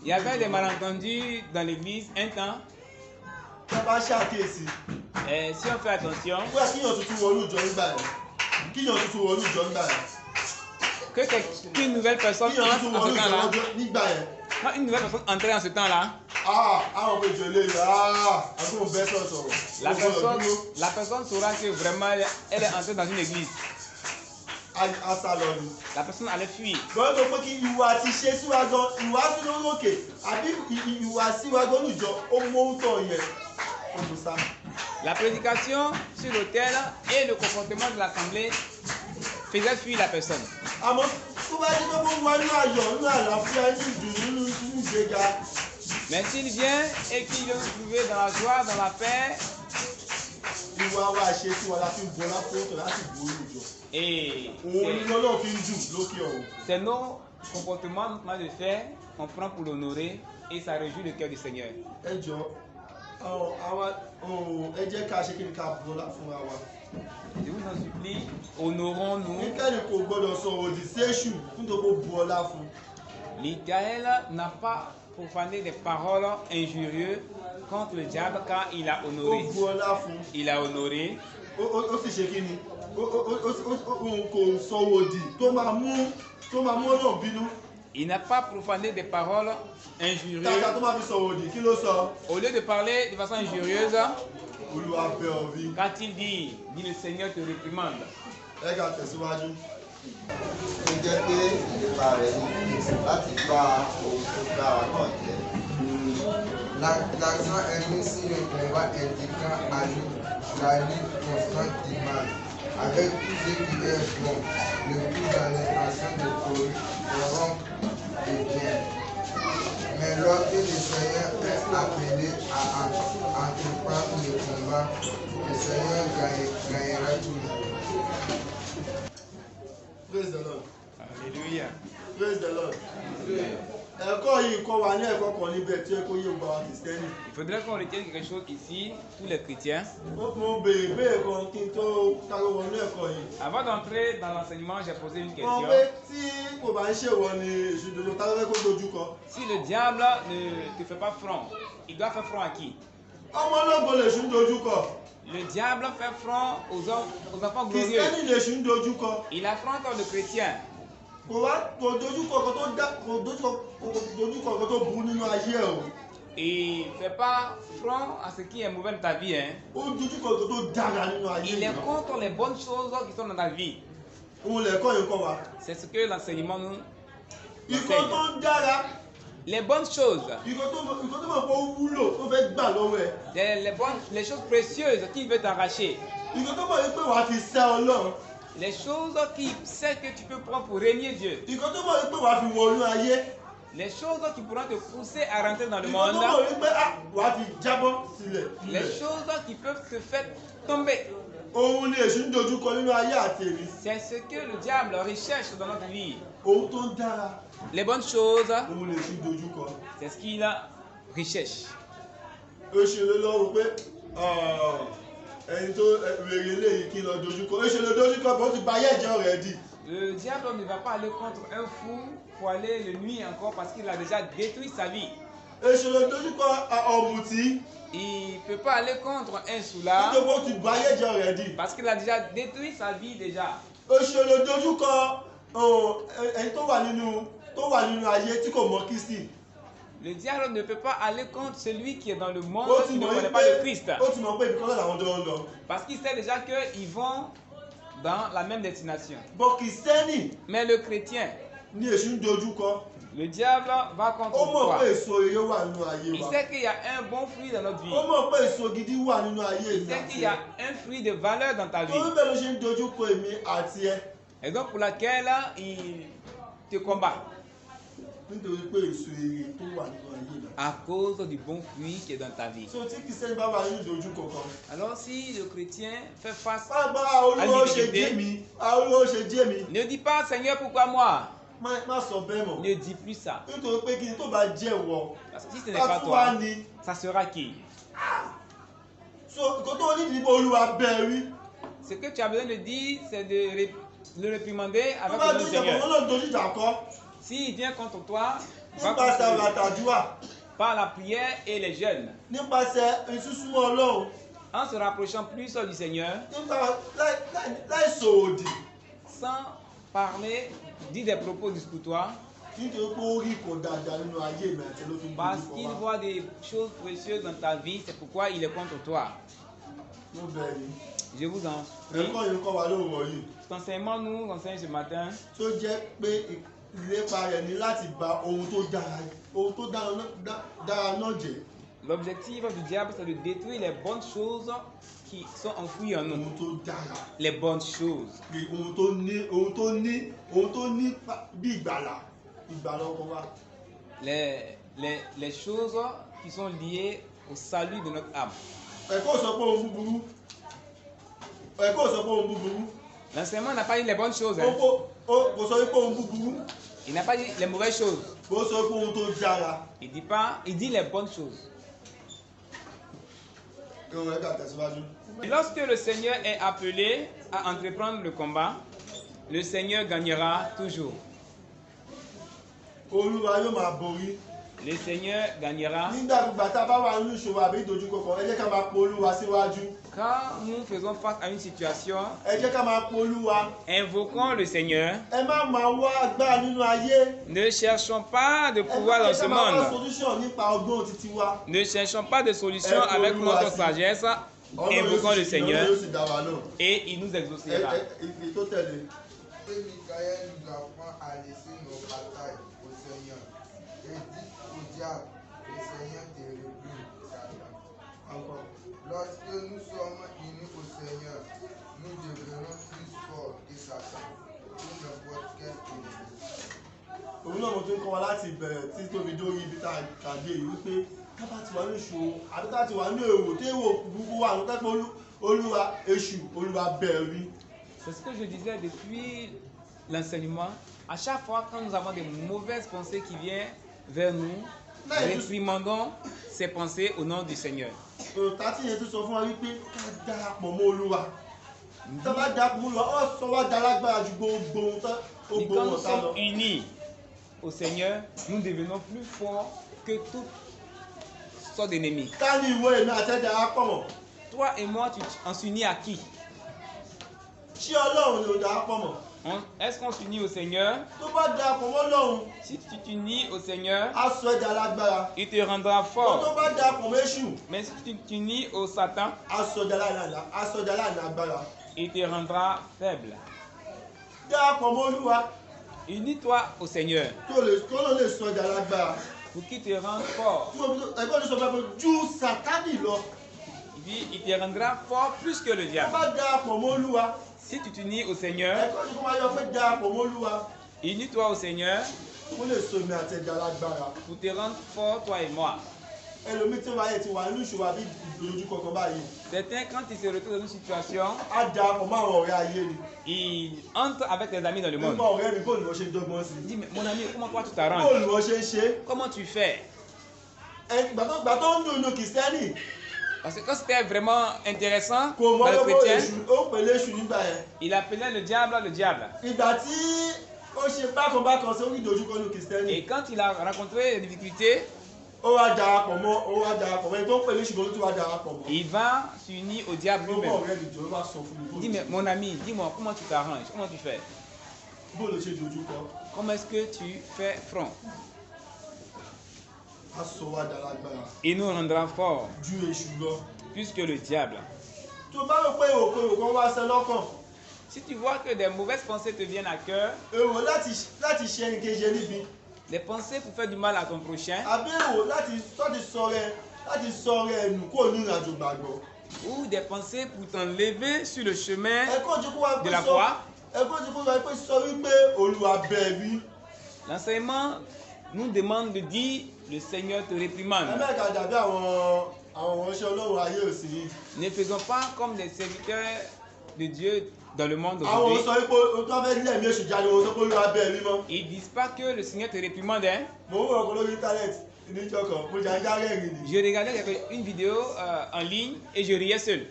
Il y avait des malentendus dans l'église un temps. Et si on fait attention, qu'une nouvelle personne entre en ce temps-là. Quand une nouvelle personne entrait en ce temps-là, la personne saura que vraiment elle est entrée dans une église. La personne allait fuir. La prédication sur l'autel et le comportement de l'assemblée faisaient fuir la personne. Mais s'il vient et qu'il vient se trouver dans la joie, dans la paix, et c'est nos comportements, notre manière de faire, on prend pour l'honorer et ça réjouit le cœur du Seigneur. Je vous en supplie, honorons-nous. L'Israël n'a pas profané des paroles injurieuses contre le diable car il a honoré. Il a honoré. Il n'a pas profané des paroles injurieuses. Au lieu de parler de façon injurieuse, quand il dit le Seigneur te réprimande.
L'accent est mis sur le combat indiquant à la lutte constante du mal, avec tout ce qui est bon, le tout dans l'intention de corrompre le bien. Mais lorsque le Seigneur est appelé à entreprendre le combat, le Seigneur gagnera toujours.
Praise the Lord.
Alléluia.
Praise the Lord. Ẹ̀kọ́ yìí kọ́ wa ní ẹ̀kọ́ kan níbẹ̀ tí ó kó yé gba wa kìrìsìtẹ́nì.
Il faudrait qu'on retienne quelque chose ici, tous les chrétiens.
Mo béèrè béèrè kan kí n tó káró wọnú ẹ̀kọ́ yìí.
Avant d'entrer dans l'enseignement, j'ai posé une
Wọ́n
question.
pé tí kò bá ń ṣèwọ ni èṣù dodo tá ló fẹ́ kó dojú kọ.
Si le diable ne te fait pas front, il doit faire front à qui?
Ọmọ ológo lèṣù ń dojú kọ.
Le diable fait front aux enfants glorieux.
Kìrìsìtẹ́nì lèṣù ń dojú kọ.
Il affronte le chrétien.
Kò dojú kọ kan tó burú nínú ayé ẹ̀ o.
Il ne fait pas front à ce qui est mauvais dans ta vie. Hein.
Ó dojú kọ kan tó dára nínú ayé
Il est
ẹ̀.
contre les bonnes choses qui sont dans ta vie.
Òun lẹ̀kọ́ yìí kọ́ wa.
C'est ce que l'enseignement nous
Ìkọ́
enseigne.
tó ń dára.
Les bonnes choses,
Ìkọ́ tó mọ̀ pé ó wúlò tó fẹ́ gbà lọ́wọ́ ẹ̀.
les choses précieuses qu'il veut t'arracher.
Ìkọ́ tó mọ̀ pé wàá fi sẹ́ Ọlọ́run.
Les choses qui sait que tu peux prendre pour régner Dieu.
Ìkọ́ tó mọ̀ pé wàá fi wọnú ayé.
Les choses qui pourront te pousser à rentrer dans le
Ìkọ́
monde.
tó mọ̀ pé wàá fi jábọ́ sílẹ̀.
Les choses qui peuvent te faire tomber.
Òun ni èṣù ń dojú kọ nínú ayé àti èmi.
C'est ce que le diable recherche dans notre vie.
Òun tó ń dára.
Les bonnes choses,
Òun lèṣù ń dojú kọ.
c'est ce qu'il recherche.
Èṣù ló lọ́wọ́ pé ẹni tó wèrè léyìí kí n lọ dojú kọ. Èṣù ló dojú kọ bó ti ba ayé ẹ̀jẹ̀ rẹ̀ dì.
Le diable ne va pas aller contre un fou pour aller le nuire encore parce qu'il a déjà détruit sa vie.
Èṣù ló dojú kọ ọ̀mùtí.
Il ne peut pas aller contre un soulard
Nítorí bó ti ba ayé ẹ̀jẹ̀ rẹ̀ dì.
parce qu'il a déjà détruit sa vie déjà.
Èṣù ló dojú kọ ẹni tó wà nínú ayé tí kò mọ Kristi.
Le diable ne peut pas aller contre celui qui est dans le monde
Ó
qui
ti
ne
mọ̀
connaît pas le Christ.
ó ti mọ̀ pé ibìkan náà làwọn jọ ń lọ.
Parce qu'il sait déjà qu'ils vont dans la même destination.
Bọ̀ kìrìsìtẹ́nì
Mais le chrétien,
ni èṣù ń dojú kọ.
le diable va contre
Ó mọ̀
toi.
pé èso rere wà nínú ayé
Il
wa.
sait qu'il y a un bon fruit dans notre vie.
Ó mọ̀ pé èso gidi wà nínú ayé
Il
mi
sait
àti
qu'il y a un fruit de valeur dans ta vie.
Torí bẹ́ẹ̀ ló ṣe ń dojú kọ èmi àti ẹ.
Et donc pour laquelle il te combat.
Nítorí pé èso rere tó wà nínú ayé mi.
À cause du bon fruit qui est dans ta vie.
So tí kìrìsìtẹ́nì bá wà nínú ìdojúkọ kan.
Alors si le chrétien fait face
Bá Olúwa ṣe jẹ́ mi. Olúwa ṣe jẹ́ mi.
ne dis pas Seigneur pourquoi moi.
Má sọ bẹ́ẹ̀ mọ̀.
Ne dis plus ça.
Nítorí pé kí ni tó bá jẹ́ wọ.
Parce que si ce n'est pas toi, ça sera qui?
So nǹkan tó ní ìdìbò Olúwa bẹ́ẹ̀ rí.
Ce que tu as besoin de dire, c'est de le réprimander
Tó
avec
bá
le nom du
dojú ìjà
Seigneur.
kan lọ́nà dojú ìjà kọ́.
S'il vient contre toi, va
Nípasẹ̀
contre
ọ̀rọ̀
lui.
àtàdúrà.
Par la prière et les jeûnes.
Nípasẹ̀ ìsúsúmọ́ Ọlọ́run.
En se rapprochant plus du Seigneur,
Láì sòòdì.
sans parler, dire des propos disputoires,
Nítorí pé ó rí ipò dáadáa nínú ayé mi àti ló fi ń
parce
dojú
qu'il
kọ wá.
voit des choses précieuses dans ta vie, c'est pourquoi il est contre toi.
Mo bẹ̀ yín.
Je vous en prie.
Ẹ̀kọ́ yìí ń kọ́ wa lóòrọ̀ yìí.
Cet enseignement nous enseigne ce matin
Tó jẹ́ pé ìlépa rẹ̀ ni láti ba ohun tó dára náà jẹ́.
l'objectif du diable, c'est de détruire les bonnes choses qui sont enfouies en nous.
Ohun tó dára.
Les bonnes choses.
Ohun tó ní bí ìgbàlà ọkọ wa.
Les choses qui sont liées au salut de notre âme.
Ẹ̀kọ́ sọ pé ohun búburú. Ẹ̀kọ́ sọ pé ohun búburú.
L'enseignement n'a pas dit les bonnes choses. Hein.
Kò sọ pé ohun búburú.
Il n'a pas dit les mauvaises choses.
Kò sọ pé ohun tó dára.
Il dit pas, il dit les bonnes choses. Et lorsque le Seigneur est appelé à entreprendre le combat, le Seigneur gagnera toujours.
Olúwa yóò máa borí.
Le Seigneur gagnera.
Nígbàgbà tá a bá wà nínú ìṣòro àbí ìdojúkọ kan, ẹ jẹ́ ká máa pe Olúwa síwájú.
Quand nous faisons face à une situation,
Ẹ jẹ́ ká máa pe Olúwa.
invoquons le Seigneur.
Ẹ má máa wá agbára nínú ayé.
Ne cherchons pas de
Ẹ
pouvoir
má
dans
jẹ́
ce
ká máa wá
monde.
solution nípa ọgbọ́n títí wa.
Ne cherchons pas de solution avec notre sagesse.
Ọlọ́run
Invoquons le
yóò
Seigneur
sì dá wa lóhùn.
et il nous exaucera.
Ìfi tó tẹ̀lé.
Et Michael nous apprend à laisser nos batailles au Seigneur et dit au diable, le Seigneur te réprime, Satan. Encore, lorsque nous sommes unis au Seigneur, nous devenons plus forts que Satan, ou n'importe quel ennemi.
Òun náà mo tún kọ́ wa láti bẹ̀rẹ̀ tí tóbi dórí ibi tá a dé yìí wípé tá bá ti wà ní ìṣòro àbí tá ti wà ní èrò tí èrò gbogbo wà ní pẹ́pẹ́ olúwa èṣù olúwa bẹ̀rù.
C'est ce que je disais depuis l'enseignement. À chaque fois quand nous avons des mauvaises pensées qui viennent vers nous, réprimandons ces pensées au nom du Seigneur.
Tàtí yẹn tún sọ fún wa wípé ká darapọ̀ mọ́ olúwa. Tá bá darapọ̀ mọ́ olúwa ó sọ wá dalágbára ju gbogbo ohun tá
Et quand nous sommes unis au Seigneur, nous devenons plus forts que toute sorte d'ennemis.
Ká ní ìwé èmi àti ẹ darapọ̀ mọ́.
Toi et moi, on s'unit à qui?
Ṣé Ọlọ́run ni ó darapọ̀ mọ́?
Est-ce qu'on s'unit au Seigneur?
Tó bá darapọ̀ mọ́ Ọlọ́run.
Si tu t'unis au Seigneur,
á sọ ẹ́ dalágbára.
il te rendra fort.
Tó bá darapọ̀ mọ́ Èṣù.
Mais si tu t'unis au Satan,
á sọ dalágbára.
il te rendra faible.
Darapọ̀ mọ́ Olúwa.
Unis-toi au Seigneur.
Kó ló lè sọ dalágbára.
Pour qu'il te rende fort.
Ẹgbẹ́ mi sọ fún mi ju Sátánì lọ.
Il dit, il te rendra fort plus que le diable.
Tó bá darapọ̀ mọ́ Olúwa.
Si tu t'unis au Seigneur,
Ẹ̀kọ́ ni kó máa yọ pé darapọ̀ mọ́ Olúwa.
unis-toi au Seigneur
Kó lè sọ èmi àti ẹ dalágbára.
pour te rendre fort, toi et moi.
Ẹlòmíì tí wàá yẹ ti wà nínú ìṣòro àbí ìdojúkọ kan báyìí.
Certains, quand ils se retrouvent dans une situation,
Á darapọ̀ mọ́ àwọn ọ̀rẹ́ ayé ni.
ils entrent avec tes amis dans le monde.
Nígbà ọ̀rẹ́ mi bóòlù wọn ṣe ń dọ́gbọ́n sí.
Ils disent, mais mon ami, comment toi tu t'arranges?
Bóòlù wọn ṣe ń ṣe.
Comment tu fais?
Ìgbà tó ń dùn inú kìsítẹ́nì.
Parce que quand c'était vraiment intéressant
Kò
dans
mọ
le
lọ́wọ́
chrétien,
èṣù ó pèlè èṣù nígbà yẹn.
il appelait le diable le diable.
Ìgbà tí ó ṣe bákan sórí ìdojúkọ inú kìsítẹ́nì.
Et quand il a rencontré des difficultés,
Ó wá darapọ̀ mọ́ ẹni tó ń pèlè èṣù ló tún wá darapọ̀ mọ́.
il va s'unir au diable
Lọ́wọ́
lui-même.
ọ̀rẹ́ mi jọ ló bá sọ fún mi.
Il dit, mais mon ami, dis-moi, comment tu t'arranges? Comment tu fais?
Bóòlù ṣe dojúkọ.
Comment est-ce que tu fais front?
Á sọ wá dalágbára.
Il nous rendra fort
Ju èṣù lọ.
plus que le diable.
Tó bá rò pé òkòrò kan wá ṣe lọ́kàn.
Si tu vois que des mauvaises pensées te viennent à cœur,
Èrò láti ṣe ẹnì kejì ẹ níbi.
des pensées pour faire du mal à ton prochain,
Àbí èrò láti sọ̀rọ̀ ẹnu kó ní ìrìnàjò gbàgbọ́.
ou des pensées pour t'enlever sur le chemin
Ẹ̀kọ́ ojú kó wá
de
pé
la foi,
sọ wípé Olúwa bẹ̀ mí.
l'enseignement nous demande de dire le Seigneur te réprimande.
Ẹ̀mẹ́ka dàbí àwọn ìránṣẹ́ Ọlọ́run ayé òsì yìí.
Ne faisons pas comme des serviteurs de Dieu dans le monde
Àwọn
aujourd'hui.
sọ wípé o tó fẹ́ nílẹ̀ mi èṣù jáde wọn sọ pé Olúwa bẹ̀ mí mọ́.
Ils disent pas que le Seigneur te réprimande. Hein?
Mo ń wọ̀ ọkọ̀ lórí íńtánẹ́ẹ̀tì níjọ́ kan mo jà ń dárẹ́ rìn ni.
Je regardais une vidéo en ligne et je riais seul.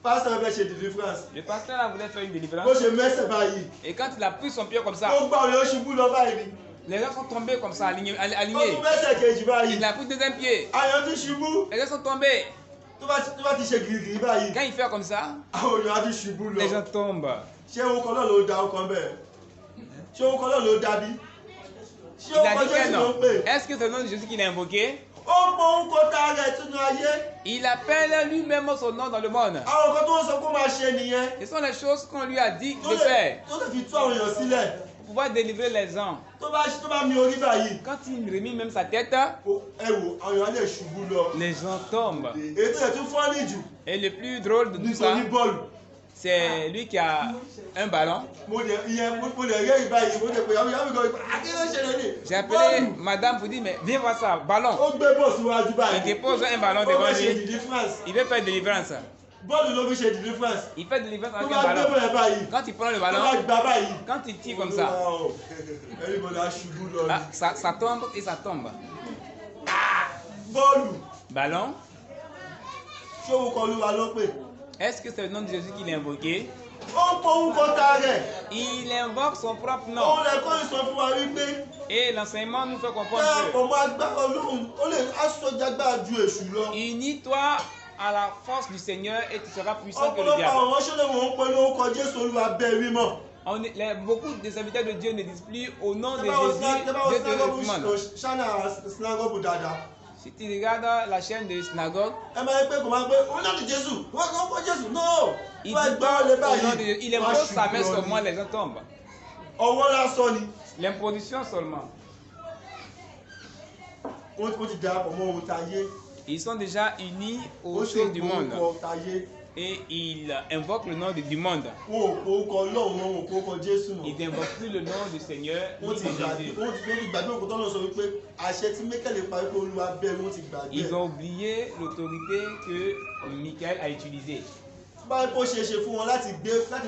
Pásítọ̀ fẹ́ ṣe deliverance.
Le pasteur là voulait faire une
Bó
délivrance
ṣe mẹ́sẹ̀ báyìí.
et quand il a pris son pied comme ça,
Ó gbà òye ó ṣubú lọ báyìí ni.
les gens sont tombés comme ça, alignés.
Ó tún mẹ́sẹ̀ kejì báyìí.
Il a pris le deuxième pied,
Ayọ̀ tún ṣubú.
les gens sont tombés.
Tó bá ti ṣe gìrìgìrì báyìí.
Quand il fait comme ça,
Àwọn èèyàn á tún ṣubú lọ.
les gens tombent.
Ṣé orúkọ náà ló da ọkàn bẹ́ẹ̀? Ṣé orúkọ náà ló dàbí? Ṣé
Il a
orúkọ
dit que
Jésù ló ń
non.
pè?
Est-ce que c'est le nom de Jésus qu'il a invoqué?
Ó mọ orúkọ tá a rẹ̀ sínú ayé.
Il appelle lui-même son nom dans le monde.
Àwọn nǹkan tó ń sọ kó máa ṣe nìyẹn.
Ce sont les choses qu'on lui a dit
Tó
de faire
lè fi tú àwọn èèyàn sílẹ̀.
pour pouvoir délivrer les gens.
Tó bá mi orí báyìí.
Quand il remit même sa tête,
Ẹ wò àwọn èèyàn á lè ṣubú lọ.
les gens tombent.
Èyí tó yẹ tún fọ́nì jù
Et le plus drôle de tout ça,
nítorí bọ́ọ̀lù.
c'est lui qui a un ballon.
Mo lè rí ìbáyìí mo lè pè àwọn ìyá mi gan akéré ṣẹlẹ̀ ní.
J'ai appelé madame pour dire, mais viens voir ça, ballon.
Ó gbé bọ́ọ̀lù síwájú
Il
báyìí.
dépose un ballon
Ó
devant
fẹ́ ṣe
lui.
deliverance.
Il veut faire délivrance.
Bọ́ọ̀lù ló fi ṣe deliverance.
Il fait délivrance
Tó
avec
bá
un
gbé
ballon.
bọ́ọ̀lù báyìí.
Quand il prend le
Tó bá
ballon,
gbá báyìí.
quand il tire comme ça,
Ẹni mo lè ṣubú lọ.
ah, ça tombe et ça tombe.
Bọ́ọ̀lù
Ballon,
ṣé orúkọ Olúwa ló pè?
est-ce que c'est le nom de Jésus qu'il a invoqué?
Ó ń pọ orúkọ ta rẹ̀.
Il invoque son propre nom.
Òun lè kọ́ ìsọ fún wa wípé
Et l'enseignement nous fait comprendre
dáàpọ̀ mọ́ agbára Ọlọ́run ó lè aṣọ́jágbá ju èṣù lọ.
que unis-toi à la force du Seigneur et tu seras puissant que le
Ọ̀pọ̀lọpọ̀
diable.
àwọn ránṣẹ́ lè wọ́n pẹ̀lú orúkọ Jésù Olúwa bẹ̀ mí mọ̀.
Beaucoup de serviteurs de Dieu ne disent plus au nom de
Tẹ́ bá wo
Jésus, Dieu te réprimande.
sinagogu dáadáa.
Si tu regardes la chaîne de synagogue,
Ẹ máa ń pẹ́ kò máa ń pẹ́ òun náà ni Jésù wọ́n kọ́ orúkọ Jésù no.
il
Wọ́n
dit
gbọ́
pas
lé
au nom de Dieu.
báyìí.
Il impose sa main sur moi, les gens tombent.
Ọwọ́ lásán ni.
L'imposition seulement.
wọ́n ti darapọ̀ mọ́ ohun tayé.
Ils sont déjà unis aux
Ó ṣe
choses du monde.
orúkọ tayé.
Et ils invoquent le nom du monde.
Wọn ò po orúkọ Ọlọ́run mọ́, wọn ò po orúkọ Jésù mọ́.
Ils n'invoquent plus le nom du Seigneur ni
Wọ́n
de
ti
Jésus.
gbàgbé òkú tọ́lọ́ sọ wípé àṣẹ tí Michael parí pé Olúwa bẹ̀rù, wọ́n ti gbàgbé.
Ils ont oublié l'autorité que Michael a utilisée.
Báyìí kó ṣe é ṣe fún wọn láti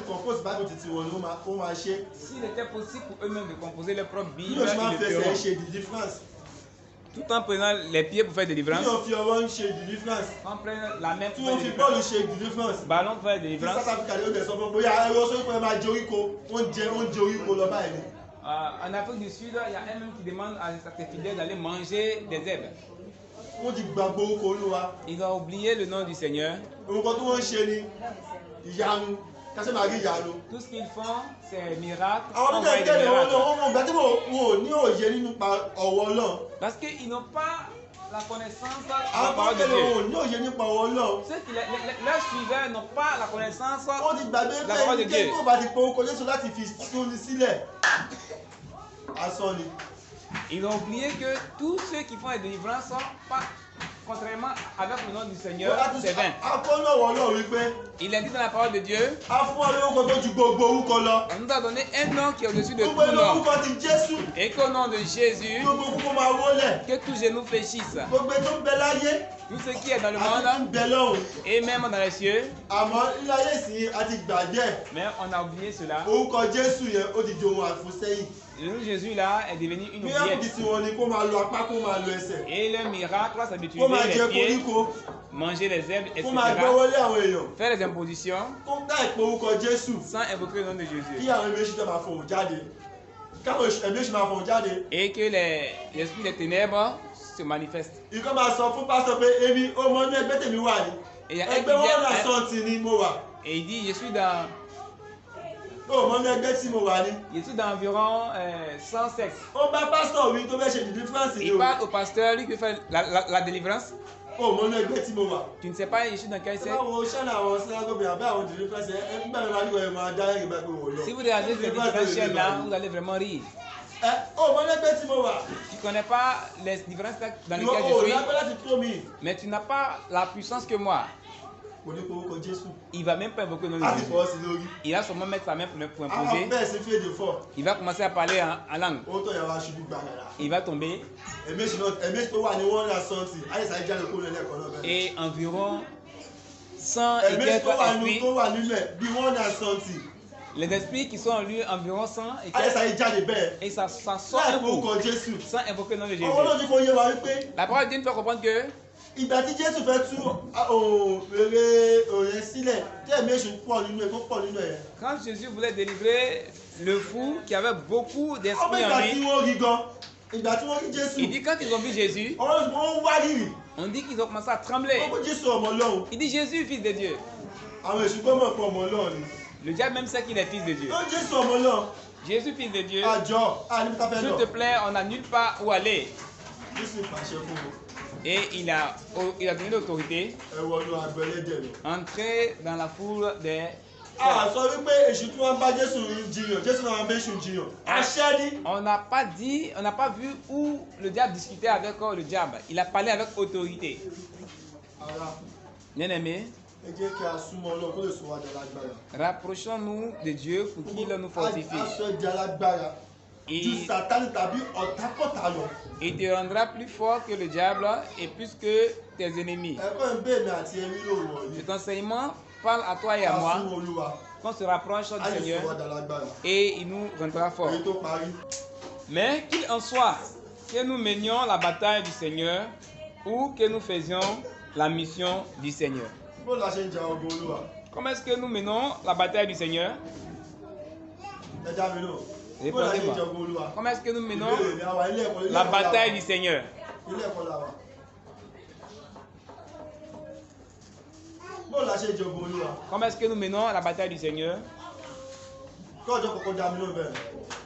compose Bible títí wọn ni ó máa ṣe.
S'il était possible pour eux-mêmes de composer leur propre
Bí
Bible,
yóò ṣe máa
ils le
fẹsẹ̀
feront.
ṣe deliverance.
Tout en prenant les pieds pour faire
Bí
délivrance,
yóò fi ọwọ́ ń ṣe deliverance.
en prenant la main
Tí
pour faire
wọ́n fi
délivrance,
bọ́ọ̀lù ṣe deliverance.
ballon pour faire
Ní
délivrance.
South Africa ni ó tẹ̀ sọ fún bóyá ẹ̀rọ sọ pé ẹ máa jẹ oríko, wọ́n jẹ oríko lọ báyìí ni.
En Afrique du Sud, il y a un même qui demande à certains fidèles d'aller manger des herbes.
Wọ́n ti gbàgbọ́ orúkọ Olúwa.
Ils ont oublié le nom du Seigneur.
Orúkọ tí wọ́n ń ṣe ni ìyanu, kásẹ̀ máa rí ìyanu.
Tout ce qu'ils font, c'est miracle.
Àwọn tó
On voit
tẹ̀
des
tẹ́lẹ̀ wọn
miracles.
náà, wọ́n ìgbà tí wọn ò ní òye nínú ọ̀wọ́ Ọlọ́run.
Parce qu'ils n'ont pas la connaissance de
Àwọn
la
tó
parole de
tẹ́lẹ̀ wọn
Dieu.
ò ní òye nípa ọ̀wọ́ Ọlọ́run.
Ceux qui, leurs suiveurs n'ont pas la connaissance.
Wọ́n ti gbàgbé
La parole
pé
de
ẹnikẹ́ni
Dieu.
tó bá ti pe orúkọ Jésù láti fi sóni sílẹ̀. Asán ni.
Ils ont oublié que tous ceux qui font des délivrances sont pas, contrairement avec le nom du Seigneur, c'est vain.
Akọ́nàwọ̀ Ọlọ́run wípé
Il est dit dans la parole de Dieu,
a fún ọ lórúkọ tó ju gbogbo orúkọ lọ.
on nous a donné un nom qui est au-dessus de
Gbogbo
tout
inú
nom.
orúkọ ti Jésù.
Et qu'au nom de Jésus,
Gbogbo orúkọ máa wólẹ̀.
que tous genou fléchissent.
Gbogbo tó ń bẹ láyé
Tout ce qui est dans le
àti tó ń
monde
bẹ lọ́run.
et même dans les cieux,
Àmọ́ ilé ayé ìsìn àti gbàgbé.
mais on a oublié cela.
Orúkọ Jésù yẹn ó ti di ohun àfọ̀sẹ́yìn.
Le nom de Jésus là est devenu une
Miracle
oubliette.
tí wọ́n ní kó máa lo apá, kó máa lo ẹsẹ̀.
Et le miracle, c'est
Kó
d'utiliser
máa jẹ
les pieds,
koríko.
manger les herbes,
Kó máa
etc.
gbọ́wọ́lé àwọn èèyàn.
Faire les impositions
Kó dá ìpè orúkọ Jésù.
sans invoquer le nom de
Kí
Jésus.
àwọn ẹ̀mí èṣù tó máa fọ̀hún jáde. Káwọn ẹ̀mí èṣù máa fọ̀hún jáde.
Et que les esprits des ténèbres se manifestent.
Ìkan máa sọ fún pásítọ̀ pé èmi ó mọ ní ẹgbẹ́ tèmi wà ní.
Et il y a un qui
Ẹgbẹ́ wọn náà
vient
sọ̀tì ni mo wà.
et il dit, je suis dans
Ó mọ ní ẹgbẹ́ tí mo wà ní.
environ 100 sectes.
Ó bá pásítọ̀ wí tó fẹ́ ṣe deliverance ni
Il
o.
parle au pasteur, lui qui fait la délivrance.
Ó mọ ní ẹgbẹ́ tí mo wà.
Tu ne sais pas, je suis dans quel secte.
Báwo ṣẹ́nà àwọn synagogue àbẹ́ àwọn deliverance ẹ̀ nígbà yẹn láti wọ̀ ẹ̀ máa dá ẹ̀yìn bá pé wò lọ.
Si vous regardez ces différentes chaînes là, vous allez vraiment rire.
Ó mọ ní ẹgbẹ́ tí mo wà.
Tu ne connais pas les différentes sectes dans
Ìwọ
lesquelles
ò
je suis,
lágbẹ́ láti tó mi.
mais tu n'as pas la puissance que moi.
Kò ní orúkọ Jésù.
Il va même pas invoquer le nom
A
de
ti
Jésus.
fọ́ sí lórí.
Il va seulement mettre sa main pour
Àwọn
imposer.
bẹ́ẹ̀ sí fèdè fọ́.
Il va commencer à parler en langue.
Ó tó yàrá aṣojú gbàgàrà.
Il va tomber
Ẹ̀mí èṣù tó wà ní wọ́n rà sọ́ọ̀tì. Àyẹ̀sà ìjáde kó lẹ́lẹ́ kan náà bẹ́ẹ̀.
et environ 100 et
Ẹ̀mí èṣù
quelques
tó wà nínú
esprits.
tó wà nínú ẹ̀ bí wọ́n rà sọ́ọ̀tì.
Les esprits qui sont en lui, environ 100 et quelques.
Àyẹ̀sà ìjáde bẹ́ẹ̀.
Et ça sort
Láì
un
fún
coup
orúkọ Jésù.
sans invoquer le nom de Jésus.
Ọwọ́ lójú kò yé wa wípé
La parole de Dieu nous fait comprendre que
ìgbà tí Jésù fẹ́ tú èrè òyìn sílẹ̀ tí ẹ̀mí èṣù pọ̀ nínú ẹ̀ tó pọ̀ nínú ẹ̀.
quand Jésus voulait délivrer le fou qui avait beaucoup
Ọmọ
d'esprits
ìgbà
en
tí
lui,
wọ́n rí gan, ìgbà tí wọ́n rí Jésù,
il dit quand ils ont vu Jésus,
wọ́n wá rírì.
on dit qu'ils ont commencé à trembler.
Wọ́n kó Jésù ọmọ Ọlọ́run.
Il dit Jésus, fils de Dieu.
Àwọn èṣù tó mọ̀ pé ọmọ Ọlọ́run ni.
Le diable même sait qu'il est fils de Dieu.
Ó Jésù ọmọ Ọlọ́run.
Jésus, fils de Dieu,
Àjọ àníbítà fẹ́
s'il
lọ.
te plaît, on n'a nulle part où aller.
Jésù pàṣẹ fún wọn.
Et il a donné l'autorité,
Ẹ wọnú àgbẹ̀ ẹlẹ́dẹ̀ lọ.
entrer dans la foule des.
A sọ wípé èṣù tí wọ́n bá Jésù jiyàn, Jésù náà bá èṣù jiyàn. Àṣẹ ni.
On n'a pas dit, on n'a pas vu où le diable discutait avec le diable. Il a parlé avec autorité.
Ara
Bien-aimés,
ẹ jẹ́ kí a súnmọ́ Ọlọ́run kó lè sọ wá di alágbára.
rapprochons-nous de Dieu pour qu'il nous fortifie.
Aṣọ di alágbára. Ju
Et
Sátánì tàbí ọ̀tákọ̀tà lọ.
il te rendra plus fort que le diable et plus que tes ennemis.
Ẹ̀kọ́ ń bèèrè àti ẹ̀rí ló wọ̀ yìí.
Cet enseignement parle à toi et à
A
moi
súnmọ́ Olúwa.
qu'on se rapproche
A
du
lè sọ wá
Seigneur
di alágbára.
et il nous rendra fort.
Èyí tó parí.
Mais qu'il en soit, que nous menions la bataille du Seigneur ou que nous faisions la mission du Seigneur.
Bó la ṣe ń ja ogun Olúwa?
Comment est-ce que nous menons la bataille du Seigneur?
Ẹ dá mi lò. Bó la ṣe ń ja
Répondez-moi.
ogun Olúwa?
Comment est-ce que nous menons
Ìbéèrè ni àwa ilé ẹ̀kọ́
la bataille du Seigneur?
Ilé ẹ̀kọ́ la wà. Bó la ṣe ń ja ogun Olúwa?
Comment est-ce que nous menons la bataille du Seigneur?
Kí ọjọ́ kọ̀ọ̀kan dá mi lò bẹ́ẹ̀.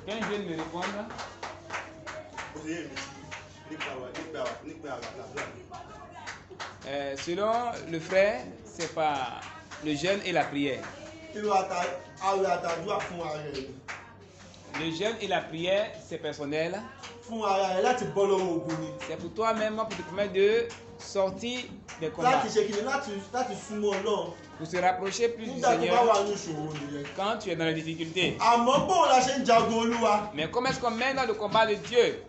Quand je viens de me répondre, selon le frère, c'est par le jeûne et la prière.
Irú àwẹ̀ àtàdúrà fún ara rẹ̀.
Le jeûne et la prière, c'est personnel.
fún ara rẹ láti bọ́ lọ́wọ́ ogun ni.
C'est pour toi-même, pour te permettre de sortir des combats.
láti ṣe kí ni láti súnmọ́ Ọlọ́run.
Pour se rapprocher plus du
nígbà tó bá
Seigneur
wà ní ìṣòro nìyẹn.
quand tu es dans la difficulté.
àmọ́ bóun la ṣe ń jagun Olúwa.
Mais comment est-ce qu'on mène dans le combat de Dieu?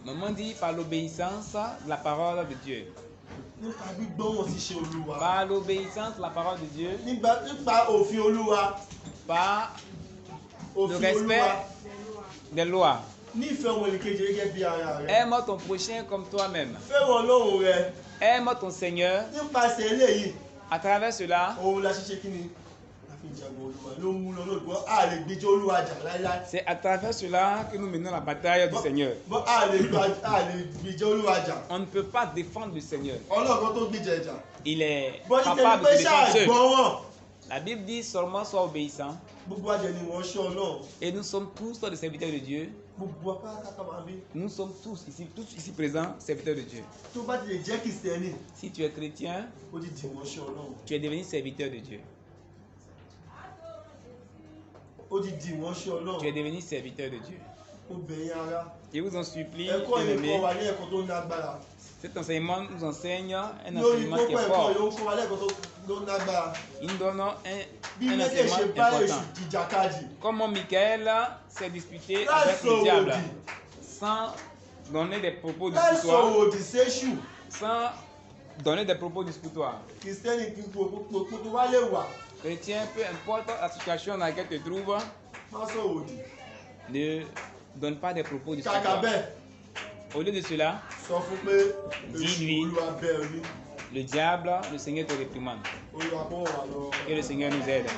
Maman dit par l'obéissance de la parole de Dieu.
nípa gbígbọ́ràn sí iṣẹ́ Olúwa.
Par l'obéissance de la parole de Dieu.
nípa òfin Olúwa.
Par le
òfin
respect
Olúwa.
des lois.
nífẹ̀ẹ́ ọmọ ẹnìkejì gẹ́gẹ́ bí ara rẹ.
Aime ton prochain comme toi-même.
fẹ́ràn Ọlọ́run rẹ.
Aime ton Seigneur.
nípasẹ̀ eléyìí.
À travers cela,
òun la ṣiṣẹ́ kí ni la fi jagun Olúwa ló mú lọ lóògbọ́ a lè gbèjọ Olúwa jà láíláí.
c'est à travers cela que nous menons la bataille du Seigneur.
bọ́ a lè gbèjọ Olúwa jà.
On ne peut pas défendre le Seigneur.
Ọlọ́run tó gbèjà ẹ̀jà.
Il est
bọ́ ní tẹ̀lé
capable
pé
de défendre
ṣáà
seul.
gbọ́ràn.
La Bible dit seulement sois obéissant.
gbogbo àjẹ́ ni wọ́n ṣe Ọlọ́run.
Et nous sommes tous des serviteurs de Dieu.
gbogbo apáráká máa bí.
Nous sommes tous ici présents, serviteurs de Dieu.
tó bá ti lè jẹ́ kìrìsìtẹ́nì.
Si tu es chrétien,
ó ti dì wọ́n ṣe Ọlọ́run.
tu es devenu serviteur de Dieu.
ó ti dì wọ́n ṣe Ọlọ́run.
Tu es devenu serviteur de Dieu.
ó bẹ̀yìn ara.
Je vous en supplie,
ẹ̀kọ́ yìí kọ́
bien-aimés,
wa ní ẹ̀kọ́ tó ní agbára.
cet enseignement nous enseigne un
lórí
enseignement qui
kókó
est
ẹ̀kọ́
fort.
yìí ó kọ́ wa lẹ́kọ̀ọ́ tó ní agbára.
Il nous donne
bí
un
méjèèjì ṣe
enseignement
bá èṣù
important.
jìjàkadì.
Comment Michael s'est disputé
láì
avec le
sọ̀rọ̀
diable
òdì.
sans donner des propos
láì sọ̀rọ̀
disputoires,
òdì séṣù.
sans donner des propos disputoires.
kìrìsìtẹ́nì kí gbogbo tó wá lè wà.
Chrétien, peu importe la situation dans laquelle tu te trouves,
má sọ̀rọ̀ òdì.
ne donne pas des propos
kàkà
disputoires.
bẹ́ẹ̀
Au lieu de cela,
sọ fún pé
Dis-lui.
èṣù Olúwa bẹ́ẹ̀ rí.
le diable, le Seigneur te réprimande.
Olúwa kó wà lọ.
Que le Seigneur nous aide.